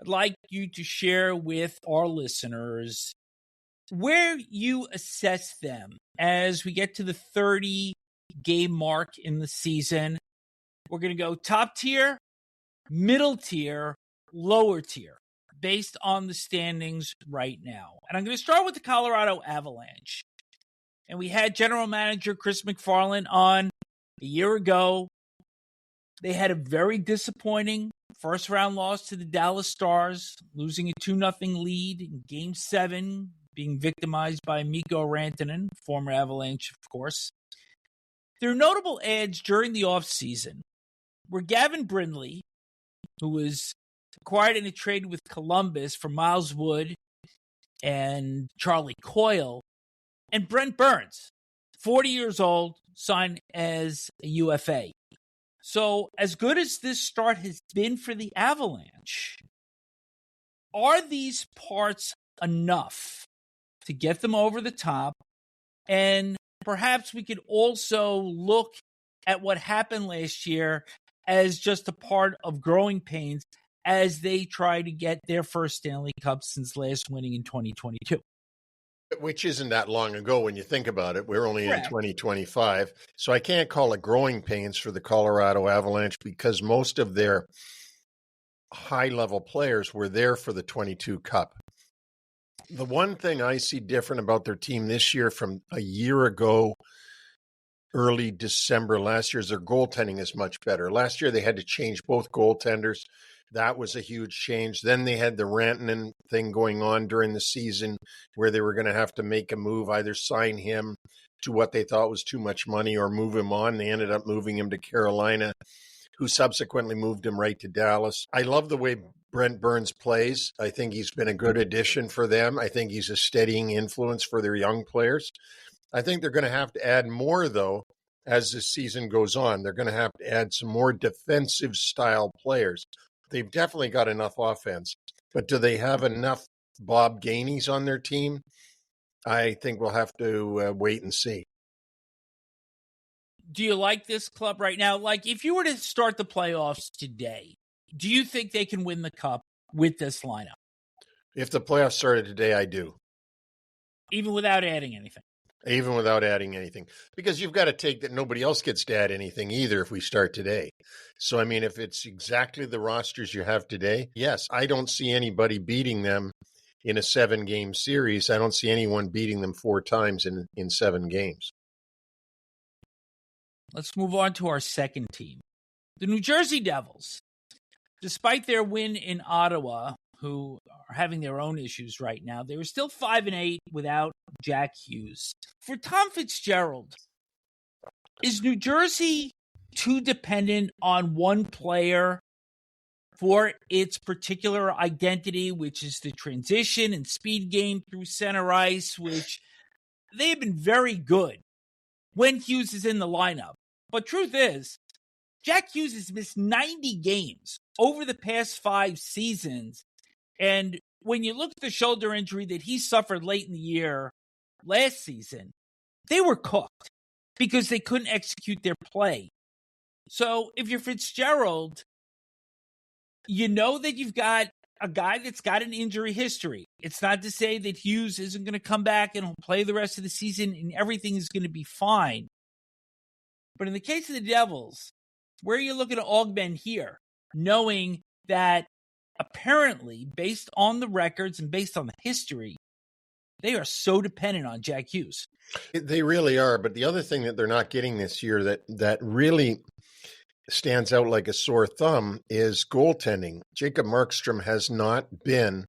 I'd like you to share with our listeners where you assess them as we get to the 30-game mark in the season. We're going to go top tier, middle tier, lower tier, based on the standings right now. And I'm going to start with the Colorado Avalanche. And we had general manager Chris McFarland on a year ago. They had a very disappointing first-round loss to the Dallas Stars, losing a 2-0 lead in Game 7, being victimized by Mikko Rantanen, former Avalanche, of course. Their notable adds during the offseason were Gavin Brindley, who was acquired in a trade with Columbus for Miles Wood and Charlie Coyle, and Brent Burns, 40 years old, signed as a UFA. So as good as this start has been for the Avalanche, are these parts enough to get them over the top? And perhaps we could also look at what happened last year as just a part of growing pains as they try to get their first Stanley Cup since last winning in 2022. Which isn't that long ago when you think about it. We're only Correct. in 2025. So I can't call it growing pains for the Colorado Avalanche because most of their high-level players were there for the 22 Cup. The one thing I see different about their team this year from a year ago, early December last year, is their goaltending is much better. Last year they had to change both goaltenders. That was a huge change. Then they had the Rantanen thing going on during the season where they were going to have to make a move, either sign him to what they thought was too much money or move him on. They ended up moving him to Carolina, who subsequently moved him right to Dallas. I love the way Brent Burns plays. I think he's been a good addition for them. I think he's a steadying influence for their young players. I think they're going to have to add more, though, as the season goes on. They're going to have to add some more defensive style players. They've definitely got enough offense, but do they have enough Bob Gainies on their team? I think we'll have to wait and see. Do you like this club right now? Like, if you were to start the playoffs today, do you think they can win the Cup with this lineup? If the playoffs started today, I do. Even without adding anything? Even without adding anything. Because you've got to take that nobody else gets to add anything either if we start today. So, I mean, if it's exactly the rosters you have today, yes, I don't see anybody beating them in a 7-game series. I don't see anyone beating them 4 times in 7 games. Let's move on to our second team. The New Jersey Devils. Despite their win in Ottawa, who are having their own issues right now, they were still 5-8 without Jack Hughes. For Tom Fitzgerald, is New Jersey too dependent on one player for its particular identity, which is the transition and speed game through center ice, which they have been very good when Hughes is in the lineup? But truth is, Jack Hughes has missed 90 games over the past 5 seasons. And when you look at the shoulder injury that he suffered late in the year last season, they were cooked because they couldn't execute their play. So if you're Fitzgerald, you know that you've got a guy that's got an injury history. It's not to say that Hughes isn't going to come back and he'll play the rest of the season and everything is going to be fine. But in the case of the Devils, where are you looking to augment here, knowing that apparently, based on the records and based on the history, they are so dependent on Jack Hughes? They really are. But the other thing that they're not getting this year that really stands out like a sore thumb is goaltending. Jacob Markstrom has not been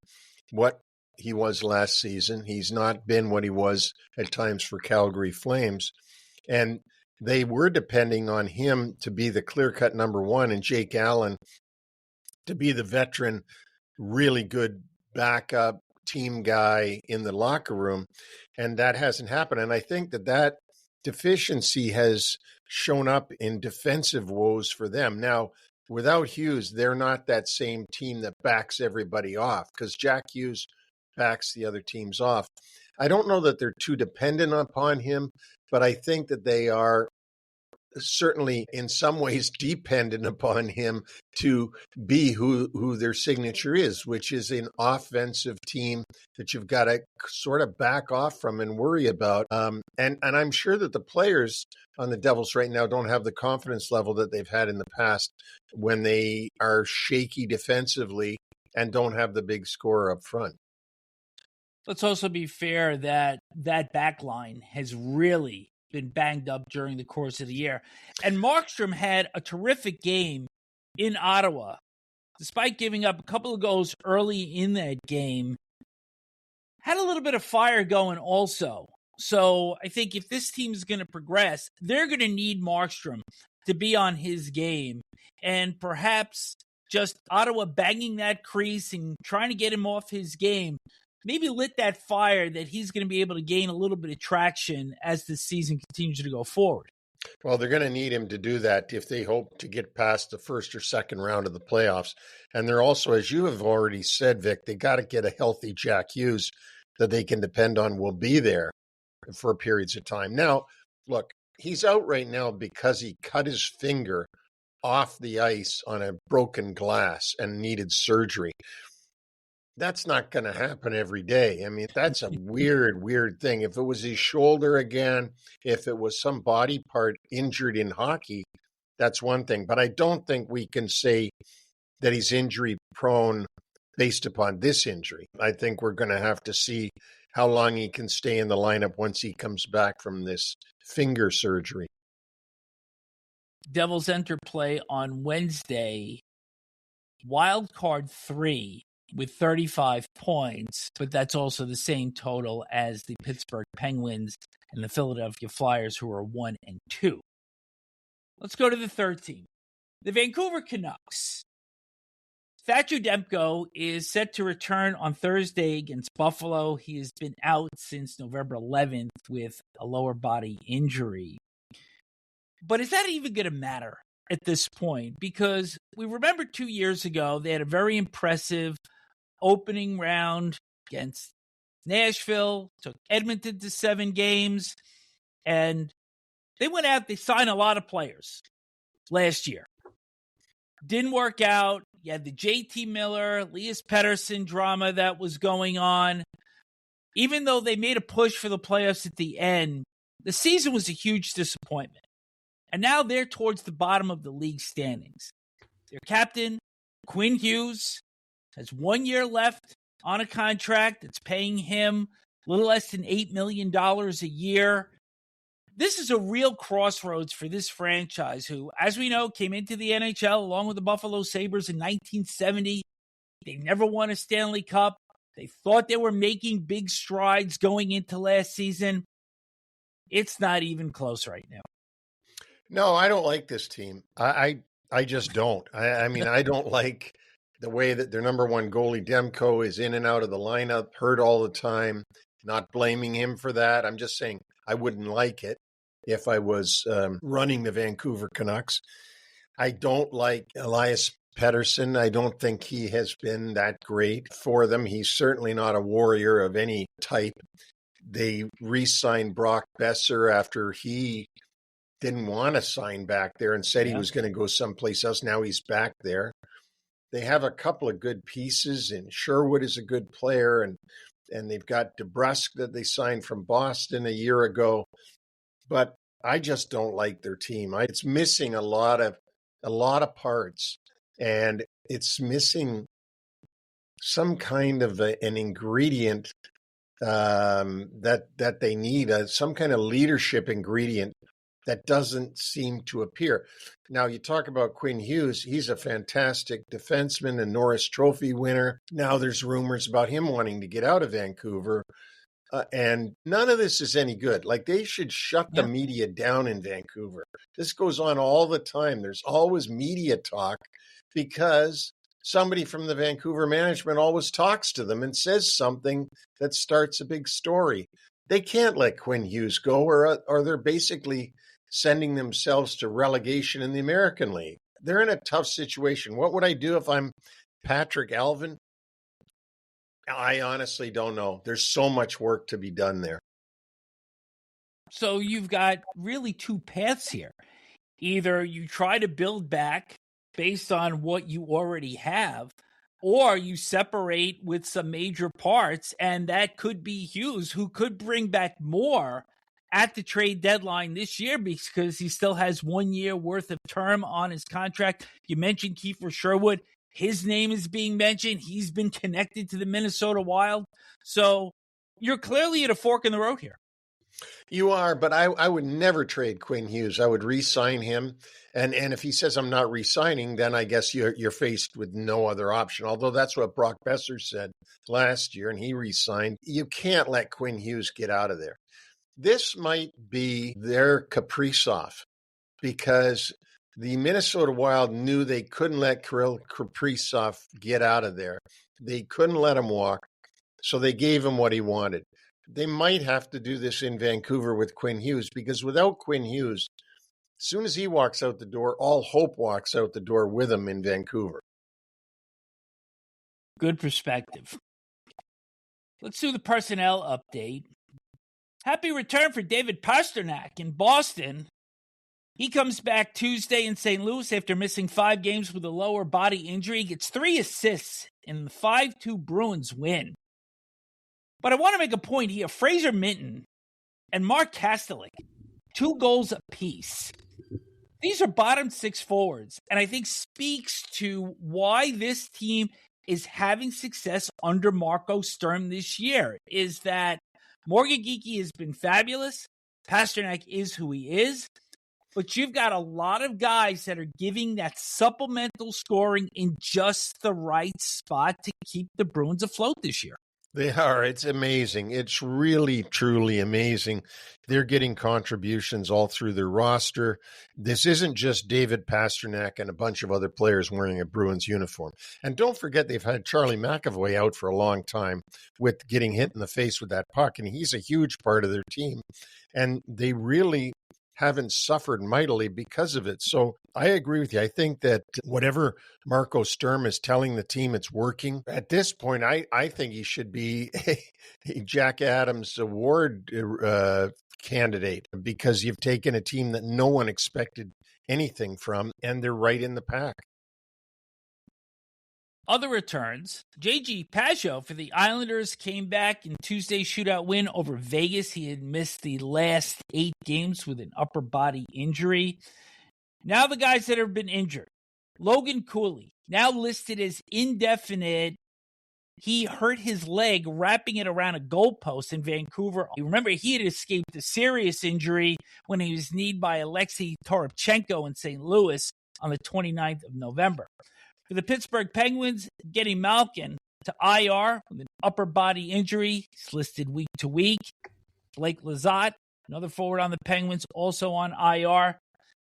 what he was last season. He's not been what he was at times for Calgary Flames. And they were depending on him to be the clear-cut number one and Jake Allen to be the veteran, really good backup team guy in the locker room. And that hasn't happened. And I think that deficiency has shown up in defensive woes for them. Now, without Hughes, they're not that same team that backs everybody off because Jack Hughes backs the other teams off. I don't know that they're too dependent upon him, but I think that they are certainly in some ways dependent upon him to be who their signature is, which is an offensive team that you've got to sort of back off from and worry about. And I'm sure that the players on the Devils right now don't have the confidence level that they've had in the past when they are shaky defensively and don't have the big scorer up front. Let's also be fair that back line has really been banged up during the course of the year. And Markstrom had a terrific game in Ottawa. Despite giving up a couple of goals early in that game, had a little bit of fire going also. So I think if this team is going to progress, they're going to need Markstrom to be on his game. And perhaps just Ottawa banging that crease and trying to get him off his game maybe lit that fire that he's going to be able to gain a little bit of traction as the season continues to go forward. Well, they're going to need him to do that if they hope to get past the first or second round of the playoffs. And they're also, as you have already said, Vic, they got to get a healthy Jack Hughes that they can depend on will be there for periods of time. Now, look, he's out right now because he cut his finger off the ice on a broken glass and needed surgery. That's not going to happen every day. I mean, that's a weird thing. If it was his shoulder again, if it was some body part injured in hockey, that's one thing. But I don't think we can say that he's injury prone based upon this injury. I think we're going to have to see how long he can stay in the lineup once he comes back from this finger surgery. Devils enter play on Wednesday, wild card 3 with 35 points, but that's also the same total as the Pittsburgh Penguins and the Philadelphia Flyers, who are 1-2. Let's go to the third team, the Vancouver Canucks. Thatcher Demko is set to return on Thursday against Buffalo. He has been out since November 11th with a lower body injury. But is that even going to matter at this point? Because we remember 2 years ago, they had a very impressive opening round against Nashville, took Edmonton to 7 games, and they went out, they signed a lot of players last year. Didn't work out. You had the JT Miller, Elias Pettersson drama that was going on. Even though they made a push for the playoffs at the end, the season was a huge disappointment. And now they're towards the bottom of the league standings. Their captain, Quinn Hughes, has 1 year left on a contract that's paying him a little less than $8 million a year. This is a real crossroads for this franchise who, as we know, came into the NHL along with the Buffalo Sabres in 1970. They never won a Stanley Cup. They thought they were making big strides going into last season. It's not even close right now. No, I don't like this team. I just don't. I mean, I don't like the way that their number one goalie, Demko, is in and out of the lineup, hurt all the time. Not blaming him for that. I'm just saying I wouldn't like it if I was running the Vancouver Canucks. I don't like Elias Pettersson. I don't think he has been that great for them. He's certainly not a warrior of any type. They re-signed Brock Besser after he didn't want to sign back there and said he was going to go someplace else. Now he's back there. They have a couple of good pieces, and Sherwood is a good player, and they've got DeBrusk that they signed from Boston a year ago. But I just don't like their team. It's missing a lot of parts, and it's missing some kind of an ingredient that they need, some kind of leadership ingredient that doesn't seem to appear. Now, you talk about Quinn Hughes. He's a fantastic defenseman, a Norris Trophy winner. Now there's rumors about him wanting to get out of Vancouver. And none of this is any good. Like, they should shut the media down in Vancouver. This goes on all the time. There's always media talk because somebody from the Vancouver management always talks to them and says something that starts a big story. They can't let Quinn Hughes go, or they're basically sending themselves to relegation in the American League. They're in a tough situation. What would I do if I'm Patrick Alvin? I honestly don't know. There's so much work to be done there. So you've got really two paths here. Either you try to build back based on what you already have, or you separate with some major parts, and that could be Hughes, who could bring back more at the trade deadline this year because he still has 1 year worth of term on his contract. You mentioned Kiefer Sherwood. His name is being mentioned. He's been connected to the Minnesota Wild. So you're clearly at a fork in the road here. You are, but I would never trade Quinn Hughes. I would re-sign him. And if he says I'm not re-signing, then I guess you're faced with no other option. Although that's what Brock Besser said last year, and he re-signed. You can't let Quinn Hughes get out of there. This might be their Kaprizov, because the Minnesota Wild knew they couldn't let Kirill Kaprizov get out of there. They couldn't let him walk, so they gave him what he wanted. They might have to do this in Vancouver with Quinn Hughes, because without Quinn Hughes, As soon as he walks out the door, all hope walks out the door with him in Vancouver. Good perspective. Let's do the personnel update. Happy return for David Pastrnak in Boston. He comes back Tuesday in St. Louis after missing 5 games with a lower body injury. He gets 3 assists in the 5-2 Bruins win. But I want to make a point here. Fraser Minton and Mark Kastelik, 2 goals apiece. These are bottom 6 forwards, and I think speaks to why this team is having success under Marco Sturm this year, is that Morgan Geekie has been fabulous. Pastrnak is who he is. But you've got a lot of guys that are giving that supplemental scoring in just the right spot to keep the Bruins afloat this year. They are. It's amazing. It's really, truly amazing. They're getting contributions all through their roster. This isn't just David Pastrnak and a bunch of other players wearing a Bruins uniform. And don't forget, they've had Charlie McAvoy out for a long time with getting hit in the face with that puck, and he's a huge part of their team. And they really haven't suffered mightily because of it. So I agree with you. I think that whatever Marco Sturm is telling the team, it's working. At this point, I think he should be a Jack Adams Award candidate, because you've taken a team that no one expected anything from, and they're right in the pack. Other returns, J.G. Pageau for the Islanders came back in Tuesday's shootout win over Vegas. He had missed the last 8 games with an upper body injury. Now the guys that have been injured. Logan Cooley, now listed as indefinite. He hurt his leg wrapping it around a goalpost in Vancouver. Remember, he had escaped a serious injury when he was kneed by Alexei Toropchenko in St. Louis on the 29th of November. For the Pittsburgh Penguins, getting Malkin to IR with an upper body injury. He's listed week to week. Blake Lizotte, another forward on the Penguins, also on IR.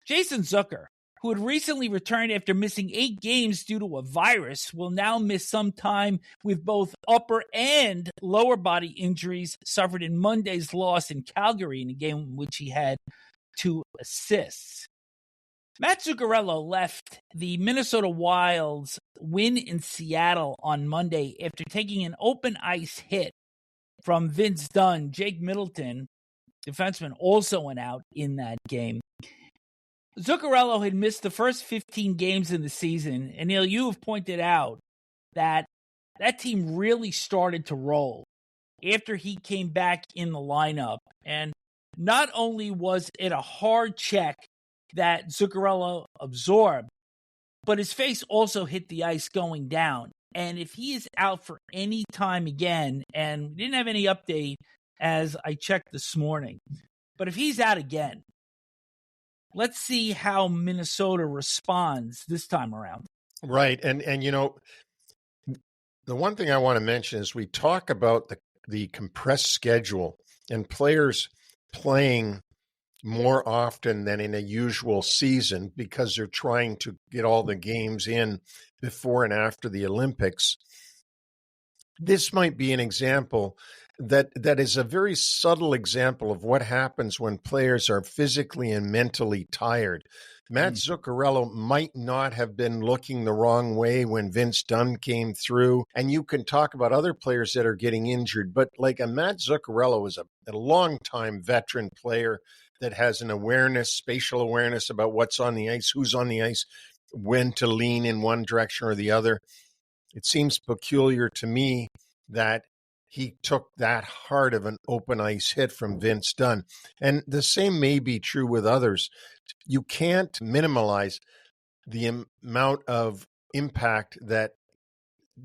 Jason Zucker, who had recently returned after missing 8 games due to a virus, will now miss some time with both upper and lower body injuries suffered in Monday's loss in Calgary in a game in which he had 2 assists. Matt Zuccarello left the Minnesota Wild's win in Seattle on Monday after taking an open ice hit from Vince Dunn. Jake Middleton, defenseman, also went out in that game. Zuccarello had missed the first 15 games in the season, and Neil, you have pointed out that that team really started to roll after he came back in the lineup. And not only was it a hard check that Zuccarello absorbed, but his face also hit the ice going down. And if he is out for any time again, and we didn't have any update as I checked this morning, but if he's out again, let's see how Minnesota responds this time around. Right. And you know, the one thing I want to mention is we talk about the compressed schedule and players playing more often than in a usual season because they're trying to get all the games in before and after the Olympics. This might be an example that is a very subtle example of what happens when players are physically and mentally tired. Matt Zuccarello might not have been looking the wrong way when Vince Dunn came through. And you can talk about other players that are getting injured, but like a Matt Zuccarello is a long-time veteran player that has an awareness, spatial awareness about what's on the ice, who's on the ice, when to lean in one direction or the other. It seems peculiar to me that he took that hard of an open ice hit from Vince Dunn. And the same may be true with others. You can't minimize the amount of impact that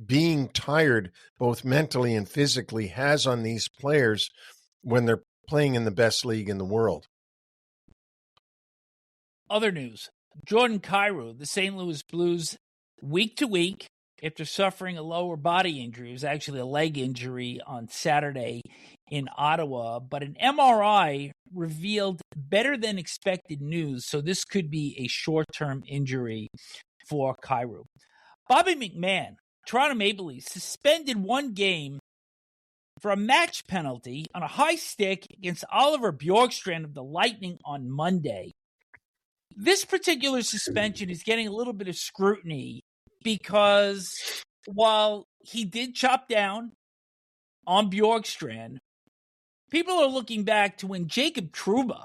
being tired, both mentally and physically, has on these players when they're playing in the best league in the world. Other news, Jordan Kyrou, the St. Louis Blues, week to week, after suffering a lower body injury. It was actually a leg injury on Saturday in Ottawa, but an MRI revealed better than expected news, so this could be a short-term injury for Kyrou. Bobby McMahon, Toronto Maple Leafs, suspended 1 game for a match penalty on a high stick against Oliver Bjorkstrand of the Lightning on Monday. This particular suspension is getting a little bit of scrutiny because while he did chop down on Bjorkstrand, people are looking back to when Jacob Trouba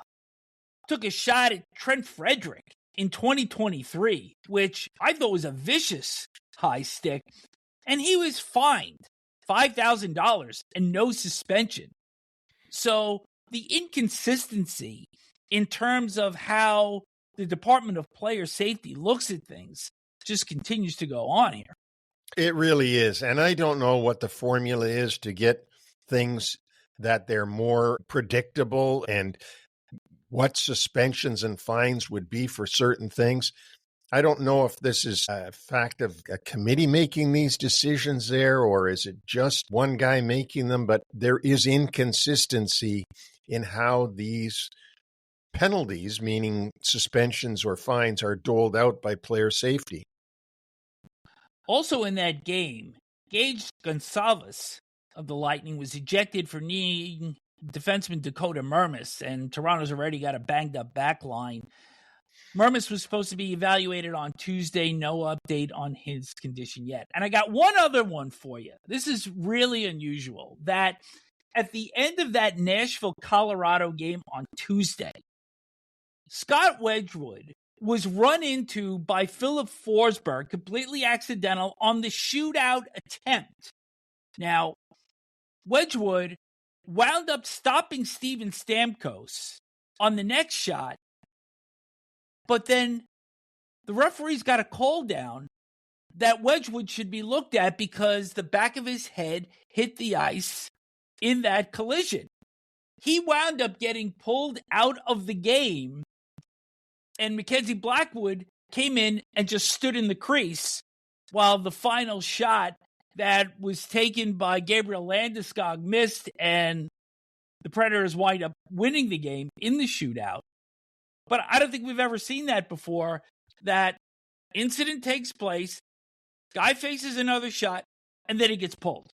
took a shot at Trent Frederick in 2023, which I thought was a vicious high stick, and he was fined $5,000 and no suspension. So the inconsistency in terms of how the Department of Player Safety looks at things just continues to go on here. It really is. And I don't know what the formula is to get things that they're more predictable and what suspensions and fines would be for certain things. I don't know if this is a fact of a committee making these decisions there, or is it just one guy making them, but there is inconsistency in how these penalties, meaning suspensions or fines, are doled out by player safety. Also in that game, Gage Gonsalves of the Lightning was ejected for kneeing defenseman Dakota Mermis, and Toronto's already got a banged-up back line. Mermis was supposed to be evaluated on Tuesday. No update on his condition yet. And I got one other one for you. This is really unusual, that at the end of that Nashville-Colorado game on Tuesday, Scott Wedgwood was run into by Philip Forsberg, completely accidental, on the shootout attempt. Now, Wedgwood wound up stopping Steven Stamkos on the next shot, but then the referees got a call down that Wedgwood should be looked at because the back of his head hit the ice in that collision. He wound up getting pulled out of the game, and Mackenzie Blackwood came in and just stood in the crease while the final shot that was taken by Gabriel Landeskog missed, and the Predators wind up winning the game in the shootout. But I don't think we've ever seen that before. That incident takes place, guy faces another shot, and then he gets pulled.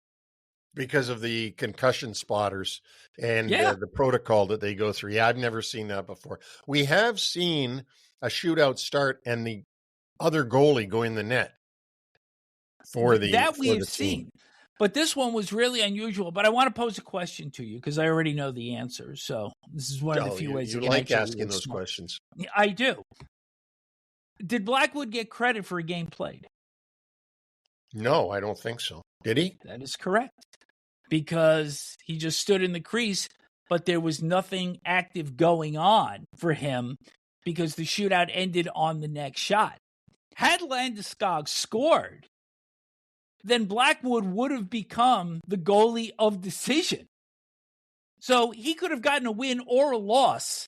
Because of the concussion spotters and the protocol that they go through. Yeah, I've never seen that before. We have seen a shootout start and the other goalie go in the net for the that we for have the team. seen. But this one was really unusual. But I want to pose a question to you because I already know the answer. So this is one of the few ways you to like asking those questions. I do. Did Blackwood get credit for a game played? No, I don't think so. Did he? That is correct. Because he just stood in the crease, but there was nothing active going on for him because the shootout ended on the next shot. Had Landeskog scored, then Blackwood would have become the goalie of decision. So he could have gotten a win or a loss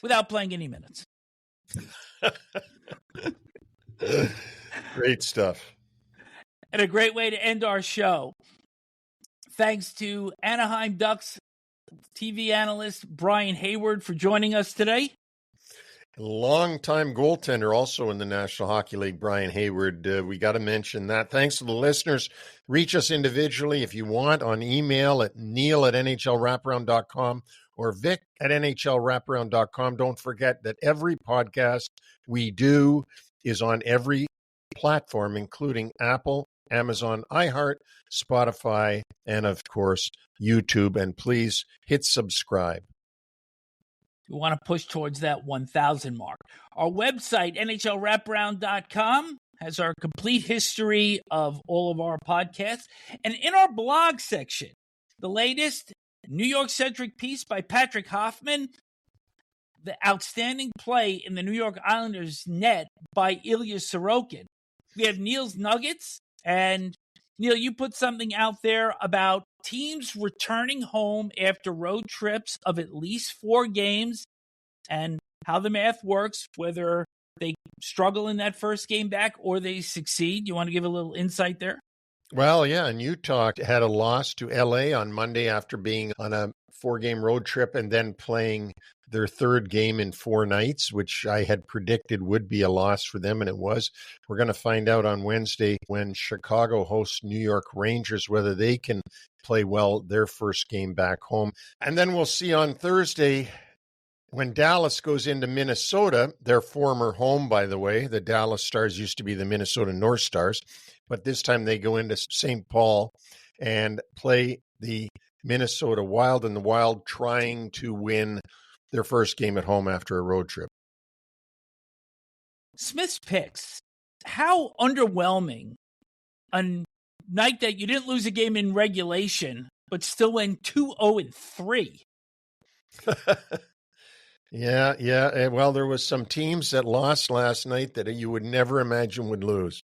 without playing any minutes. Great stuff. And a great way to end our show. Thanks to Anaheim Ducks TV analyst Brian Hayward for joining us today. Longtime goaltender, also in the National Hockey League, Brian Hayward. We got to mention that. Thanks to the listeners. Reach us individually if you want on email at neil@nhlwraparound.com or vic@nhlwraparound.com. Don't forget that every podcast we do is on every platform, including Apple, Amazon, iHeart, Spotify, and of course, YouTube. And please hit subscribe. We want to push towards that 1,000 mark. Our website, nhlwraparound.com, has our complete history of all of our podcasts. And in our blog section, the latest New York-centric piece by Patrick Hoffman, the outstanding play in the New York Islanders net by Ilya Sorokin. We have Neil's Nuggets. And Neil, you put something out there about teams returning home after road trips of at least 4 games and how the math works, whether they struggle in that first game back or they succeed. You want to give a little insight there? Well, yeah, and Utah had a loss to LA on Monday after being on a 4-game road trip and then playing their 3rd game in 4 nights, which I had predicted would be a loss for them, and it was. We're going to find out on Wednesday when Chicago hosts New York Rangers whether they can play well their first game back home. And then we'll see on Thursday When Dallas goes into Minnesota, their former home, by the way, the Dallas Stars used to be the Minnesota North Stars, but this time they go into St. Paul and play the Minnesota Wild, and the Wild trying to win their first game at home after a road trip. Smith's picks, how underwhelming. A night that you didn't lose a game in regulation, but still went 2-0-3. Yeah. Well, there was some teams that lost last night that you would never imagine would lose.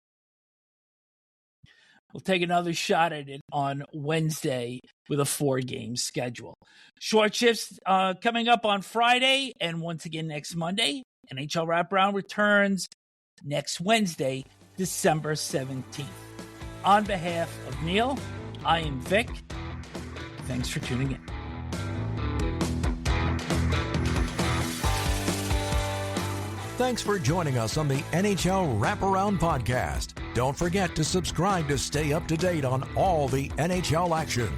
We'll take another shot at it on Wednesday with a 4-game schedule. Short shifts coming up on Friday and once again next Monday. NHL Wraparound returns next Wednesday, December 17th. On behalf of Neil, I am Vic. Thanks for tuning in. Thanks for joining us on the NHL Wraparound Podcast. Don't forget to subscribe to stay up to date on all the NHL action.